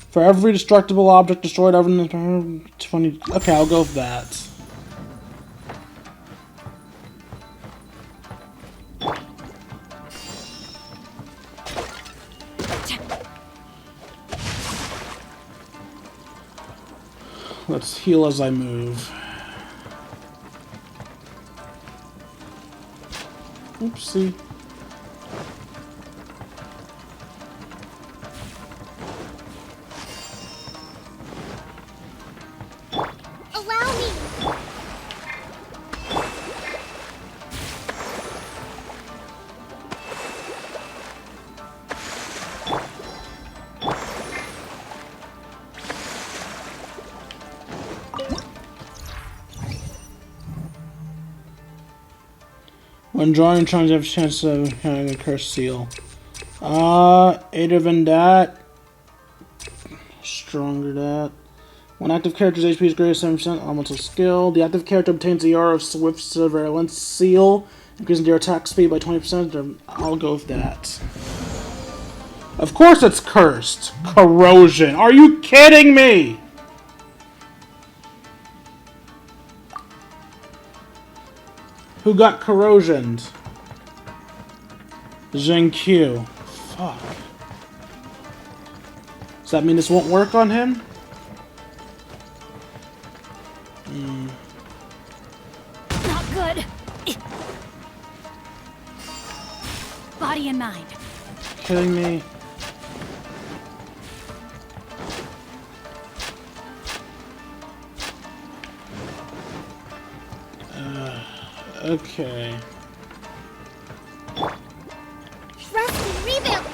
For every destructible object destroyed over the 20. Okay, I'll go with that. Let's heal as I move. Oopsie. Allow me. When drawing charms, you have a chance of having a cursed seal. Eighter than that. Stronger that. When active character's HP is greater than 7%, elemental skill. The active character obtains the aura of Swift Surveillance Seal, increasing their attack speed by 20%. I'll go with that. Of course it's cursed. Corrosion. Are you kidding me? Who got corrosioned? Zhenkyu. Fuck. Does that mean this won't work on him? Not good. Body and mind. Kidding me? Okay. Trust and rebuild.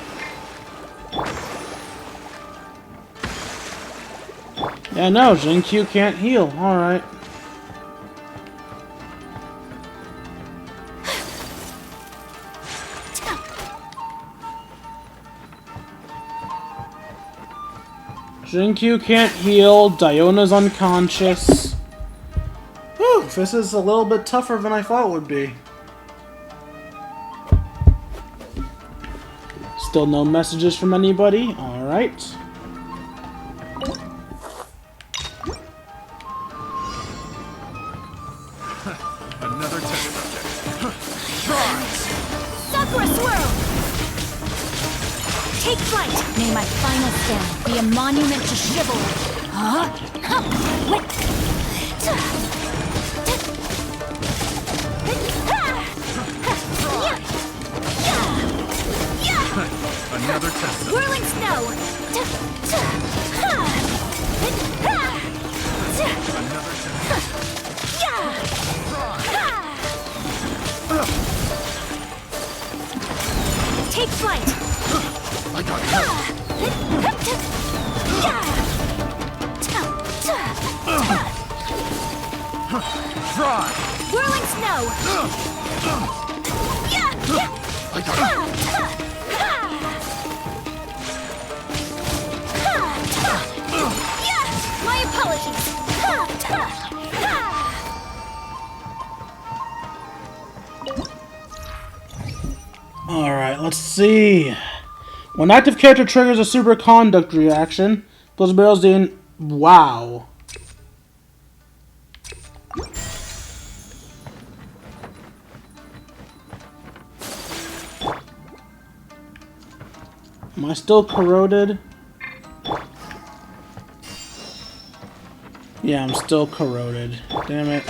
Yeah, no, Zhenkyu can't heal. Alright. Jinkyu can't heal. Diona's unconscious. Whew, this is a little bit tougher than I thought it would be. Still no messages from anybody. Alright. Another test subject. Sakura swirl! Take flight! May my final stand be a monument to chivalry. Another test subject. Whirling snow! Another test. Take flight! I got you. Try. Whirling snow! I got you. My apologies! Alright, let's see. When active character triggers a super conduct reaction, those barrels in. Wow. Am I still corroded? Yeah, I'm still corroded. Damn it.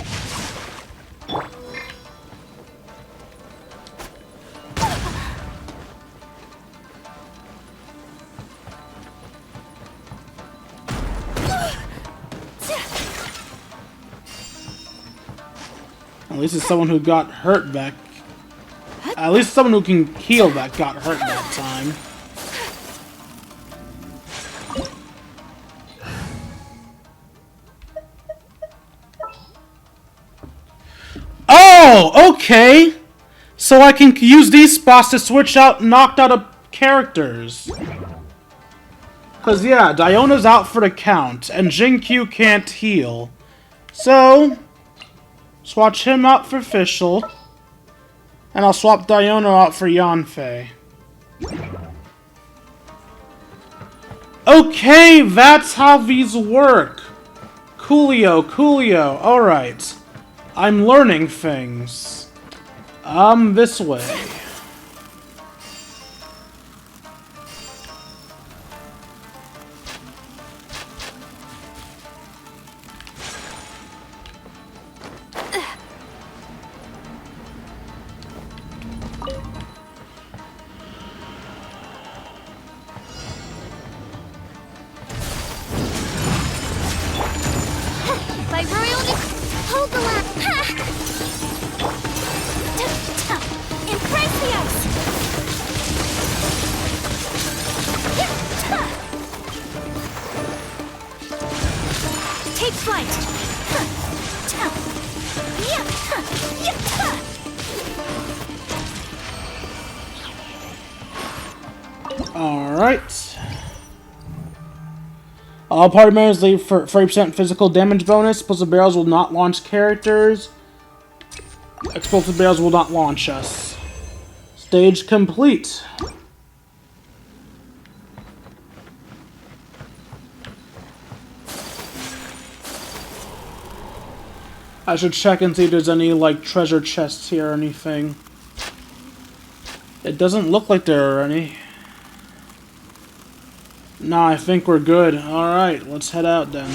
At least it's someone who got hurt back. At least someone who can heal that got hurt that time. Oh, okay. So I can use these spots to switch out knocked out characters. Cause yeah, Diona's out for the count, and Jinkyu can't heal. So swatch him out for Fischl, and I'll swap Diona out for Yanfei. Okay, that's how these work. Coolio, coolio. Alright. I'm learning things. This way. By royal hold the line. Impress the ice! Take flight! Alright. All party members leave for 30% physical damage bonus. Explosive barrels will not launch characters. Explosive barrels will not launch us. Stage complete. I should check and see if there's any, like, treasure chests here or anything. It doesn't look like there are any. Nah, I think we're good. Alright, let's head out then.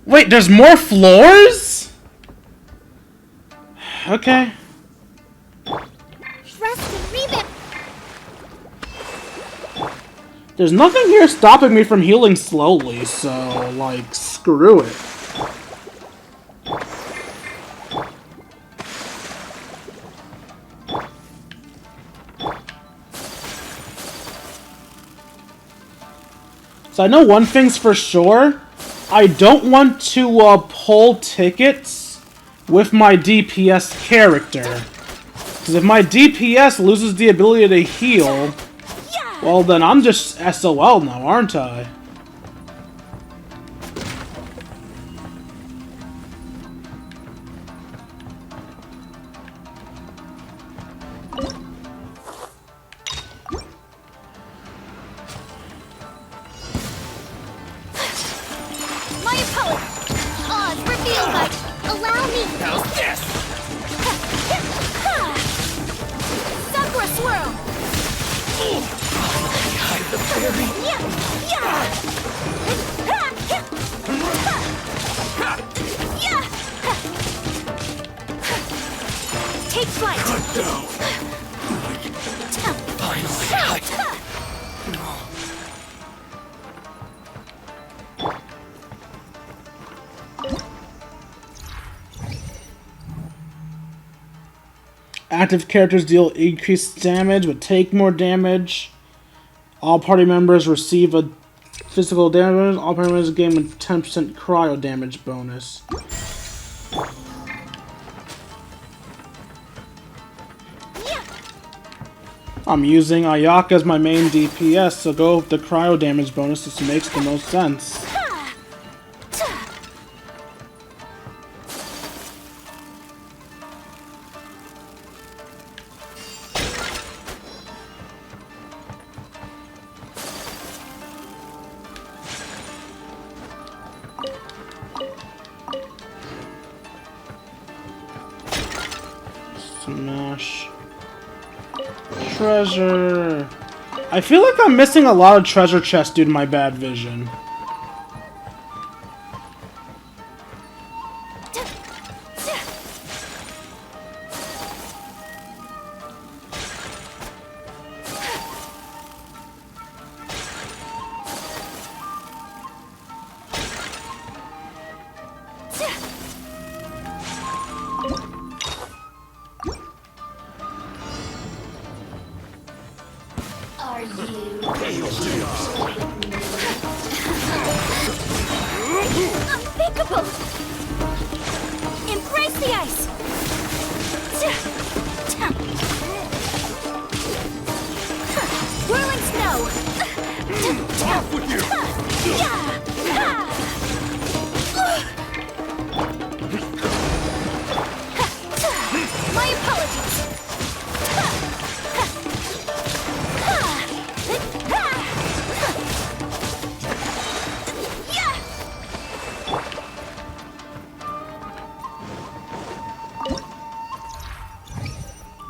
Wait, there's more floors? Okay. Trust and rebound. There's nothing here stopping me from healing slowly, so, like, screw it. So I know one thing's for sure. I don't want to pull tickets with my DPS character. Because if my DPS loses the ability to heal, well then I'm just SOL now, aren't I? My opponent! Oz, reveal my... Allow me! How's this? Sakura swirl! Hide the fairy. Take flight! Good go. Finally, hide. Active characters deal increased damage but take more damage. All party members receive a physical damage. All party members gain a 10% cryo damage bonus. I'm using Ayaka as my main DPS, so go with the cryo damage bonus. This makes the most sense. Smash. Treasure. I feel like I'm missing a lot of treasure chests due to my bad vision. Unthinkable! Embrace the ice! Whirling snow! Off with you! My apologies!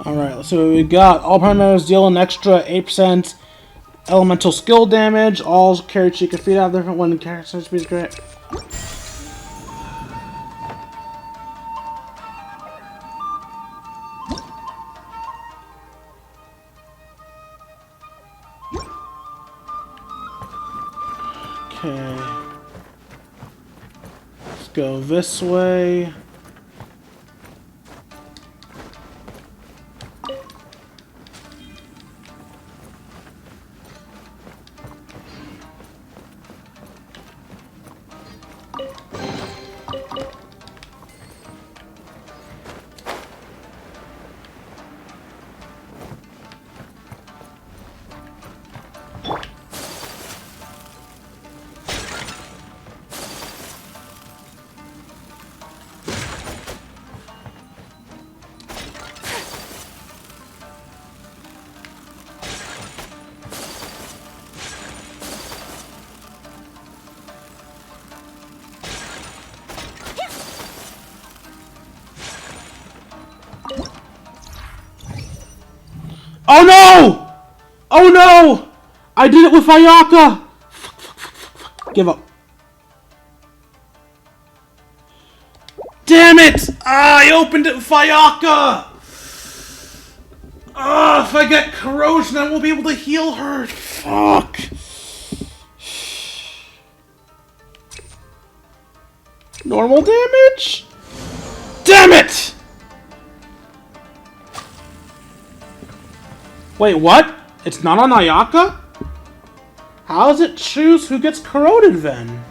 Alright, so we got all party members deal an extra 8% elemental skill damage. All carry cheek and feet out different when the character speed is great. Okay. Let's go this way. Oh no! Oh no! I did it with Ayaka! Give up. Damn it! Ah, I opened it with Ayaka! Ah, if I get corrosion, I won't be able to heal her. Fuck. Normal damage? Damn it! Wait, what? It's not on Ayaka? How does it choose who gets corroded then?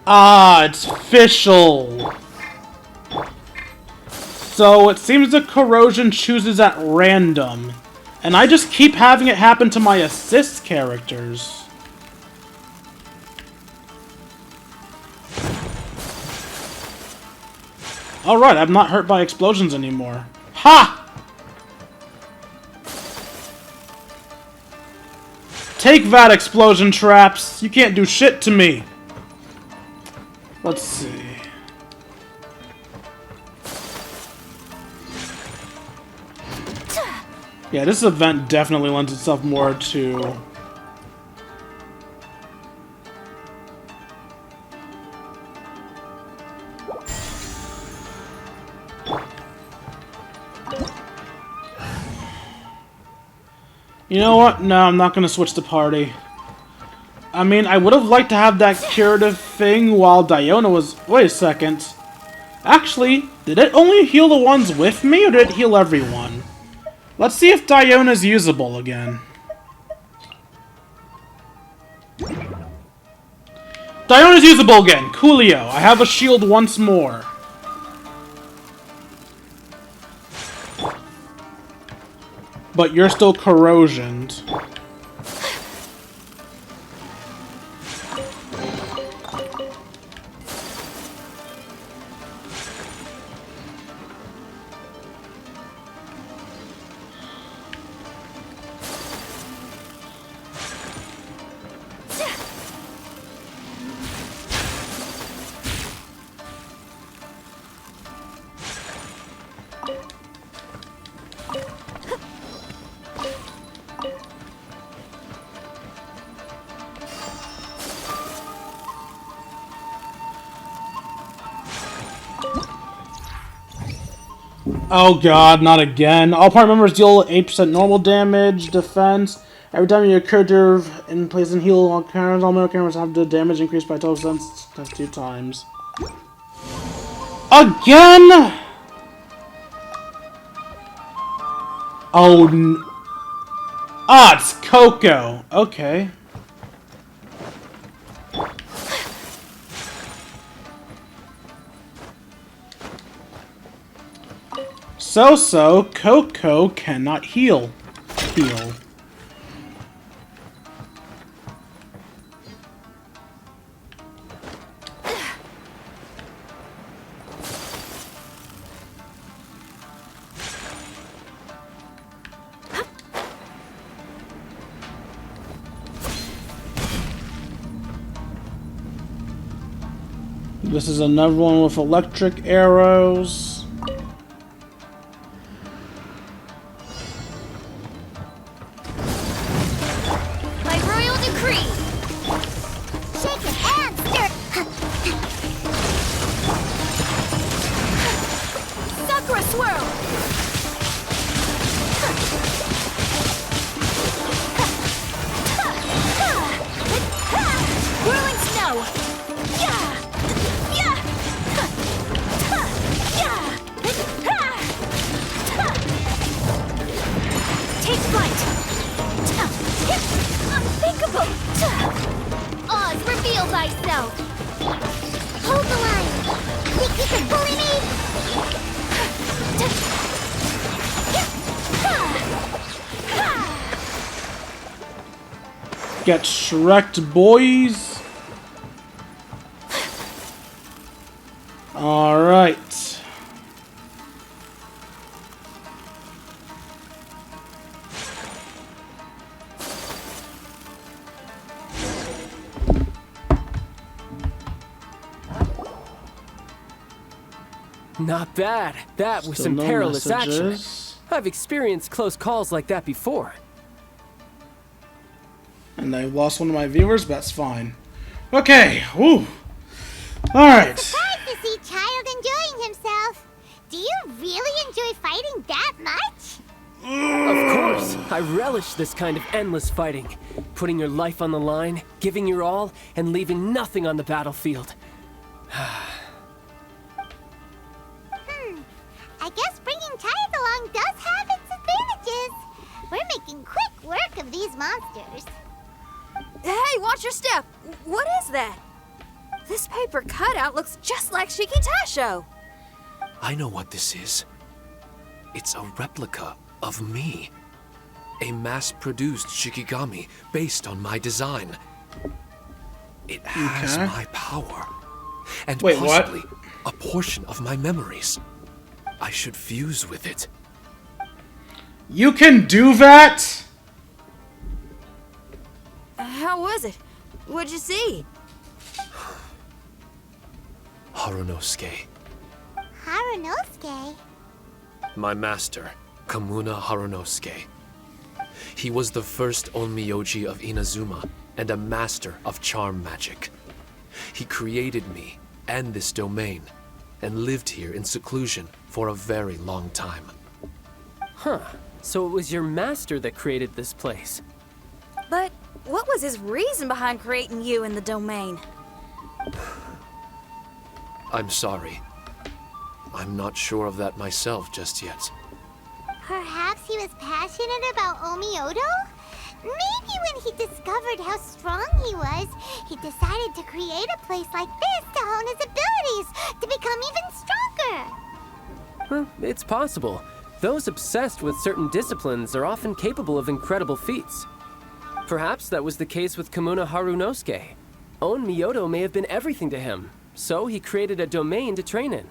Ah, it's official. So it seems the corrosion chooses at random. And I just keep having it happen to my assist characters. Alright, I'm not hurt by explosions anymore. Ha! Take that, explosion traps! You can't do shit to me! Let's see... Yeah, this event definitely lends itself more to... You know what? No, I'm not gonna switch the party. I mean, I would have liked to have that curative thing while Diona was... Wait a second. Actually, did it only heal the ones with me, or did it heal everyone? Let's see if Diona's usable again. Diona's usable again! Coolio, I have a shield once more. But you're still corrosioned. Oh god, not again. All party members deal 8% normal damage, defense. Every time you occur to in place and heal all cameras, all metal cameras have the damage increased by 12%. That's 2 times. Again? Oh, ah, it's Coco. Okay. So, Coco cannot heal. This is another one with electric arrows. Hold the line! You keep it pulling me! Get Shrek'd, boys! Alright. Not bad. That was some no perilous messages. action. I've experienced close calls like that before. And I lost one of my viewers, but that's fine. Okay, woo! Alright. Surprised to see Child enjoying himself. Do you really enjoy fighting that much? Of course. I relish this kind of endless fighting. Putting your life on the line, giving your all, and leaving nothing on the battlefield. I guess bringing Child along does have its advantages. these monsters. Hey, watch your step! What is that? This paper cutout looks just like Shiki Taisho. I know what this is. It's a replica of me. A mass-produced Shikigami based on my design. It has my power. And possibly a portion of my memories. I should fuse with it. You can do that? How was it? What'd you see? Harunosuke. Harunosuke? My master, Kamuna Harunosuke. He was the first Onmyoji of Inazuma and a master of charm magic. He created me and this domain and lived here in seclusion for a very long time. Huh. So it was your master that created this place. But what was his reason behind creating you in the domain? I'm sorry. I'm not sure of that myself just yet. Perhaps he was passionate about Omiodo? Maybe when he discovered how strong he was, he decided to create a place like this to hone his abilities, to become even stronger. It's possible. Those obsessed with certain disciplines are often capable of incredible feats. Perhaps that was the case with Kamuna Harunosuke. Onmyodo may have been everything to him, so he created a domain to train in.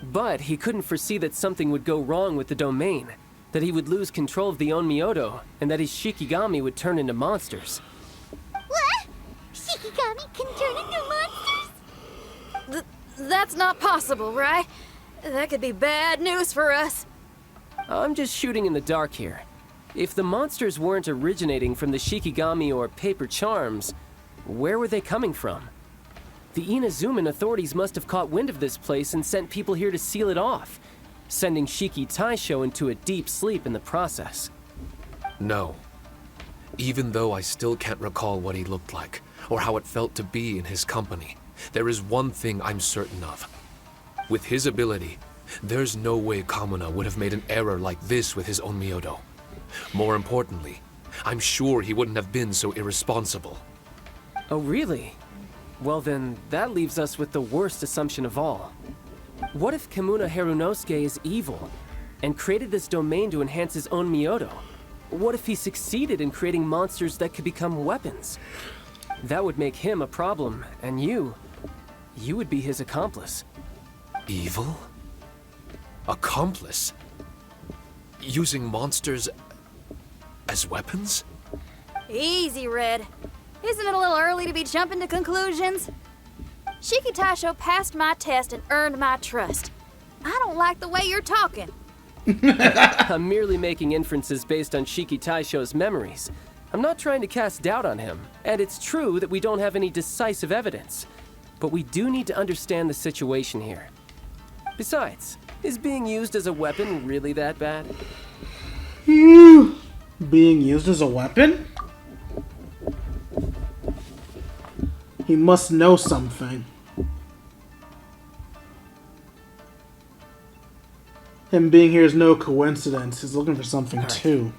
But he couldn't foresee that something would go wrong with the domain, that he would lose control of the Onmyodo, and that his Shikigami would turn into monsters. What? Shikigami can turn into monsters? That's not possible, right? That could be bad news for us. I'm just shooting in the dark here. If the monsters weren't originating from the Shikigami or paper charms, where were they coming from? The Inazuman authorities must have caught wind of this place and sent people here to seal it off, sending Shiki Taisho into a deep sleep in the process. No. Even though I still can't recall what he looked like, or how it felt to be in his company, there is one thing I'm certain of. With his ability, there's no way Kamuna would have made an error like this with his Onmyodo. More importantly, I'm sure he wouldn't have been so irresponsible. Oh, really? Well then, that leaves us with the worst assumption of all. What if Kamuna Harunosuke is evil, and created this domain to enhance his own Myodo? What if he succeeded in creating monsters that could become weapons? That would make him a problem, and you would be his accomplice. Evil? Accomplice? Using monsters as weapons? Easy, Red. Isn't it a little early to be jumping to conclusions? Shiki Taisho passed my test and earned my trust. I don't like the way you're talking. I'm merely making inferences based on Shiki Taisho's memories. I'm not trying to cast doubt on him, and it's true that we don't have any decisive evidence. But we do need to understand the situation here. Besides, is being used as a weapon really that bad? Being used as a weapon? He must know something. Him being here is no coincidence. He's looking for something too.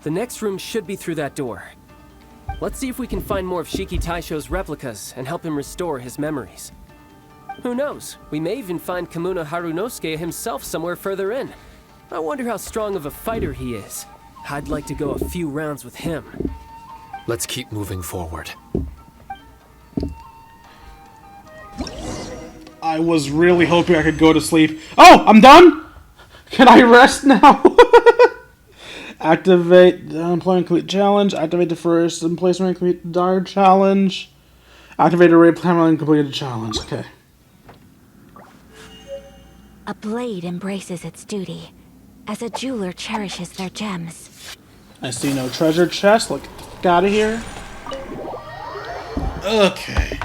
The next room should be through that door. Let's see if we can find more of Shiki Taisho's replicas and help him restore his memories. Who knows? We may even find Kamuna Harunosuke himself somewhere further in. I wonder how strong of a fighter he is. I'd like to go a few rounds with him. Let's keep moving forward. I was really hoping I could go to sleep. Oh, I'm done? Can I rest now? Activate the employee complete challenge. Activate the first emplacement complete the dart challenge. Activate a raid plan and complete the challenge. Okay. A blade embraces its duty, as a jeweler cherishes their gems. I see no treasure chest. Let's get out of here. Okay.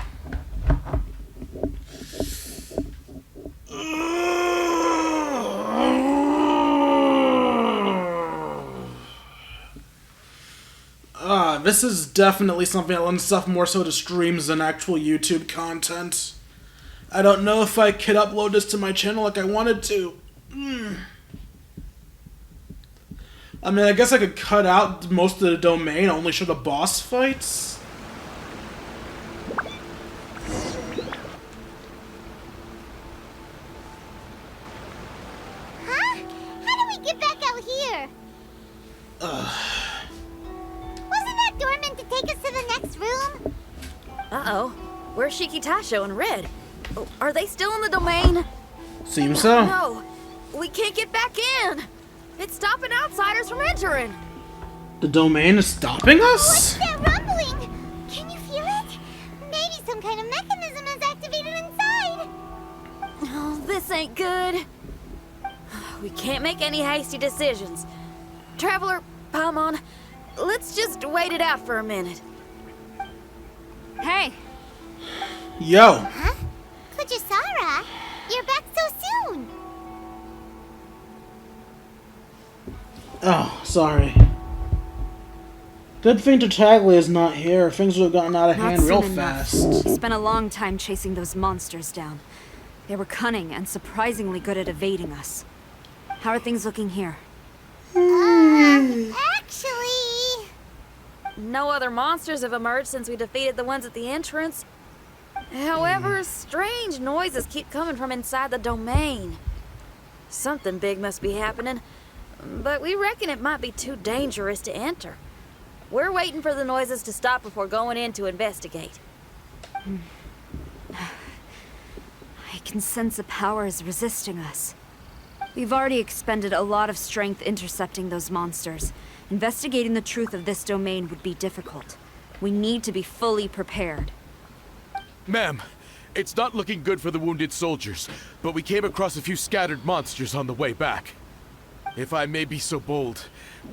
This is definitely something that lends itself more so to streams than actual YouTube content. I don't know if I could upload this to my channel like I wanted to. I mean, I guess I could cut out most of the domain, only show the boss fights. Huh? How do we get back out here? Wasn't that door meant to take us to the next room? Uh-oh. Where's Shiki Tasho and Red? Oh, are they still in the domain? Seems so. No. We can't get back in. It's stopping outsiders from entering. The domain is stopping us? What's that rumbling? Can you feel it? Maybe some kind of mechanism is activated inside. Oh, this ain't good. We can't make any hasty decisions. Traveler, Paimon, let's just wait it out for a minute. Hey, Yo. Huh? Kujisara, you're back so soon. Oh, sorry. Good thing Tartaglia is not here. Things would have gotten out of not hand real soon enough. fast. She spent a long time chasing those monsters down. They were cunning and surprisingly good at evading us. How are things looking here? Actually... No other monsters have emerged since we defeated the ones at the entrance. However, strange noises keep coming from inside the domain. Something big must be happening, but we reckon it might be too dangerous to enter. We're waiting for the noises to stop before going in to investigate. I can sense a power is resisting us. We've already expended a lot of strength intercepting those monsters. Investigating the truth of this domain would be difficult. We need to be fully prepared. Ma'am, it's not looking good for the wounded soldiers, but we came across a few scattered monsters on the way back. If I may be so bold,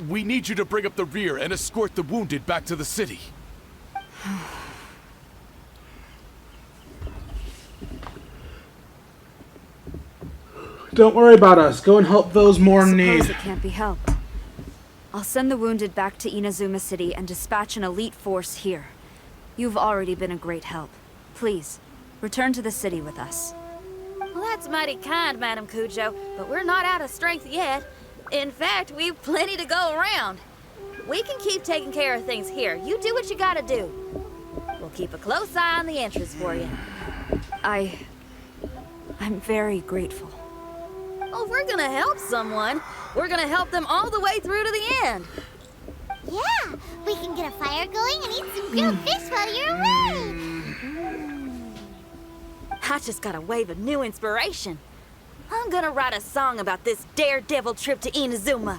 we need you to bring up the rear and escort the wounded back to the city. Don't worry about us. Go and help those more in Suppose need. it can't be helped. I'll send the wounded back to Inazuma City and dispatch an elite force here. You've already been a great help. Please, return to the city with us. Well, that's mighty kind, Madam Cujo, but we're not out of strength yet. In fact, we've plenty to go around. We can keep taking care of things here. You do what you gotta do. We'll keep a close eye on the entrance for you. I'm very grateful. Oh, if we're gonna help someone, we're gonna help them all the way through to the end. Yeah, we can get a fire going and eat some grilled fish while you're away. I just got a wave of new inspiration. I'm gonna write a song about this daredevil trip to Inazuma.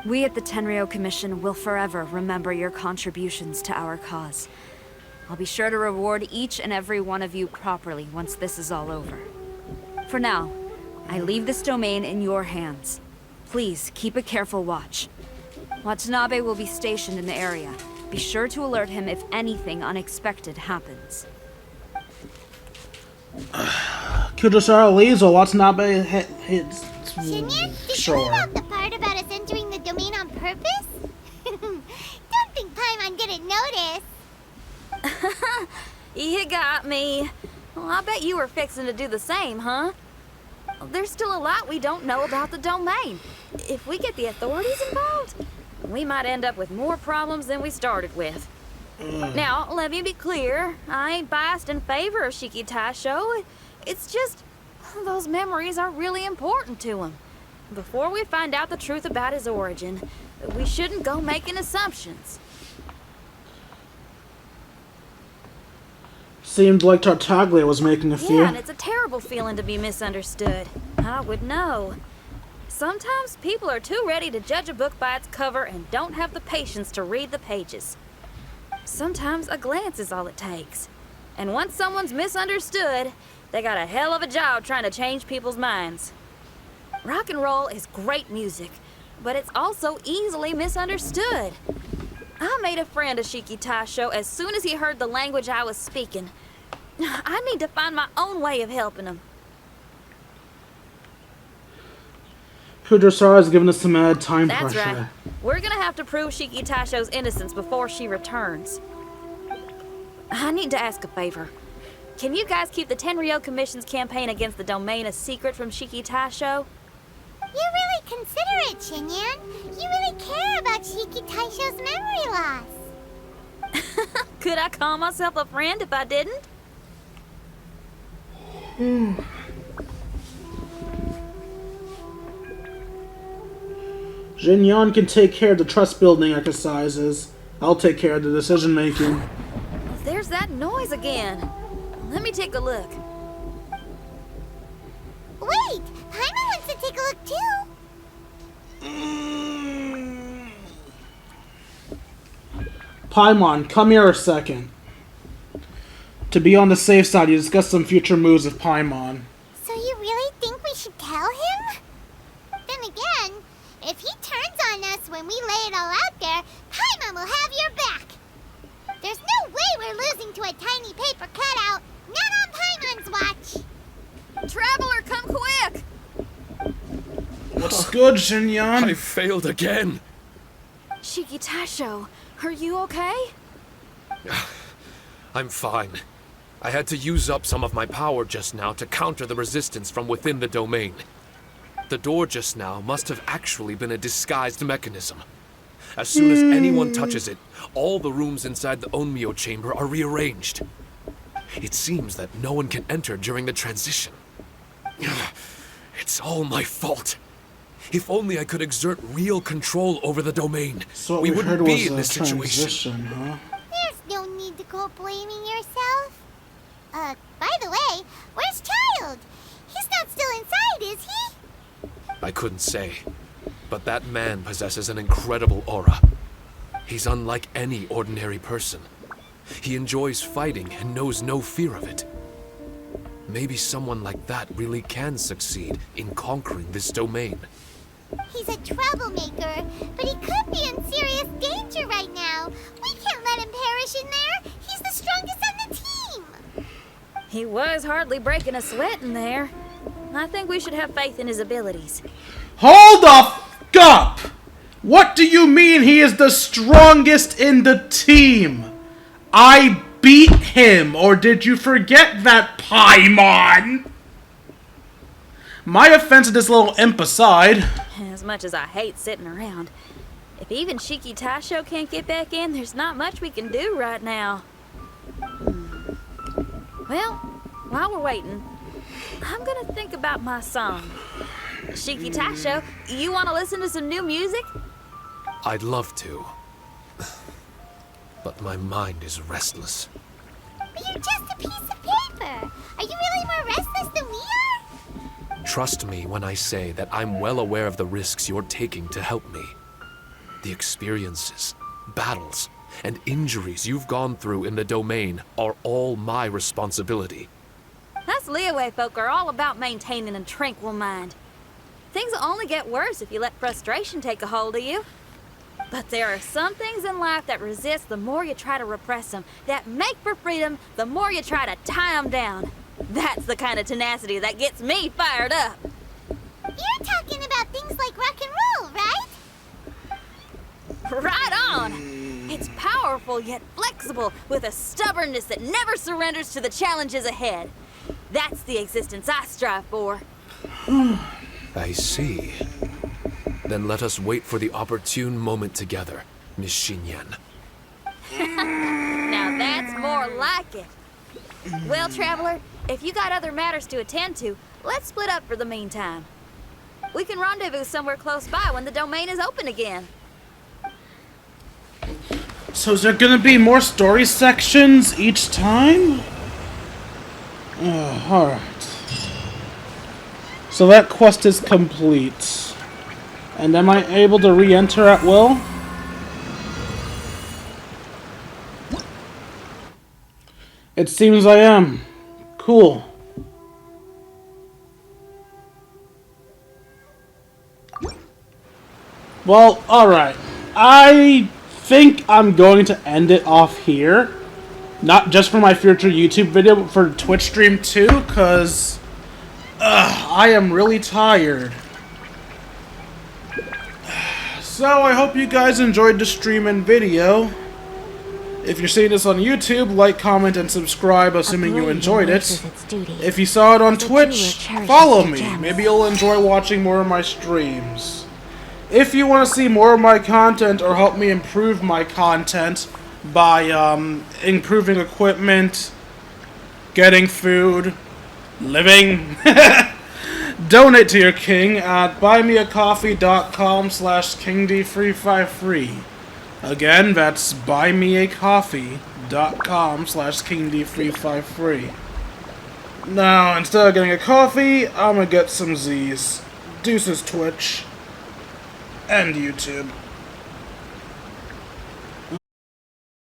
We at the Tenryou Commission will forever remember your contributions to our cause. I'll be sure to reward each and every one of you properly once this is all over. For now, I leave this domain in your hands. Please keep a careful watch. Watanabe will be stationed in the area. Be sure to alert him if anything unexpected happens. Kujisara leaves while Watanabe hits. Xinyan, did you Sure. leave out the part about us entering the domain on purpose? Don't think Paimon didn't notice. You got me. Well, I bet you were fixing to do the same, huh? There's still a lot we don't know about the domain. If we get the authorities involved, we might end up with more problems than we started with. Now, let me be clear. I ain't biased in favor of Shiki Taisho. It's just, those memories are really important to him. Before we find out the truth about his origin, we shouldn't go making assumptions. Seemed like Tartaglia was making a few. Yeah, and it's a terrible feeling to be misunderstood. I would know. Sometimes people are too ready to judge a book by its cover and don't have the patience to read the pages. Sometimes a glance is all it takes. And once someone's misunderstood, they got a hell of a job trying to change people's minds. Rock and roll is great music, but it's also easily misunderstood. I made a friend of Shiki Taisho as soon as he heard the language I was speaking. I need to find my own way of helping him. Kujisara's giving us some added time That's pressure. right. We're gonna have to prove Shiki Taisho's innocence before she returns. I need to ask a favor. Can you guys keep the Tenryou Commission's campaign against the domain a secret from Shiki Taisho? You really consider it, Xinyan. You really care about Shiki Taisho's memory loss. Could I call myself a friend if I didn't? Xinyan can take care of the trust-building exercises. I'll take care of the decision-making. There's that noise again. Let me take a look. Wait! Paimon wants to take a look too! Paimon, come here a second. To be on the safe side, you discuss some future moves with Paimon. So you really think we should tell him? Then again, if he turns on us when we lay it all out there, Paimon will have your back. There's no way we're losing to a tiny paper cutout. Not on Paimon's watch. Traveler, come quick! What's good, Xinyan? I failed again. Shiki Taisho, are you okay? I'm fine. I had to use up some of my power just now to counter the resistance from within the domain. The door just now must have actually been a disguised mechanism. As soon as anyone touches it, all the rooms inside the Onmyo chamber are rearranged. It seems that no one can enter during the transition. It's all my fault. If only I could exert real control over the domain, So we we heard wouldn't was be in a this situation. transition, huh? There's no need to go blaming yourself. By the way, where's Child? He's not still inside, is he? I couldn't say, but that man possesses an incredible aura. He's unlike any ordinary person. He enjoys fighting and knows no fear of it. Maybe someone like that really can succeed in conquering this domain. He's a troublemaker, but he could be in serious danger right now. We can't let him perish in there. He's the strongest on the team. He was hardly breaking a sweat in there. I think we should have faith in his abilities. Hold the f up! What do you mean he is the strongest in the team? I beat him, or did you forget that, Paimon? My offense to this little imp aside. As much as I hate sitting around, if even Shiki Taisho can't get back in, there's not much we can do right now. Well, while we're waiting, I'm gonna think about my song. Shiki Taisho, you wanna listen to some new music? I'd love to. But my mind is restless. But you're just a piece of paper. Are you really more restless than we are? Trust me when I say that I'm well aware of the risks you're taking to help me. The experiences, battles, and injuries you've gone through in the domain are all my responsibility. Us Leeway folk are all about maintaining a tranquil mind. Things will only get worse if you let frustration take a hold of you. But there are some things in life that resist the more you try to repress them, that make for freedom the more you try to tie them down. That's the kind of tenacity that gets me fired up. You're talking about things like rock and roll, right? Right on! It's powerful yet flexible, with a stubbornness that never surrenders to the challenges ahead. That's the existence I strive for. I see. Then let us wait for the opportune moment together, Miss Xinyan. Now that's more like it. Well, Traveler, if you got other matters to attend to, let's split up for the meantime. We can rendezvous somewhere close by when the domain is open again. So is there gonna be more story sections each time? Alright. So that quest is complete. And am I able to re-enter at will? It seems I am. Cool. Well, alright. I think I'm going to end it off here. Not just for my future YouTube video, but for Twitch stream too, because I am really tired. So I hope you guys enjoyed the stream and video. If you're seeing this on YouTube, like, comment, and subscribe, assuming you enjoyed it. If you saw it on Twitch, follow me. Maybe you'll enjoy watching more of my streams. If you want to see more of my content or help me improve my content by improving equipment, getting food, living, donate to your king at buymeacoffee.com/KingD353. Again, that's buymeacoffee.com/KingD353. Now, instead of getting a coffee, I'm gonna get some Z's. Deuces Twitch and YouTube.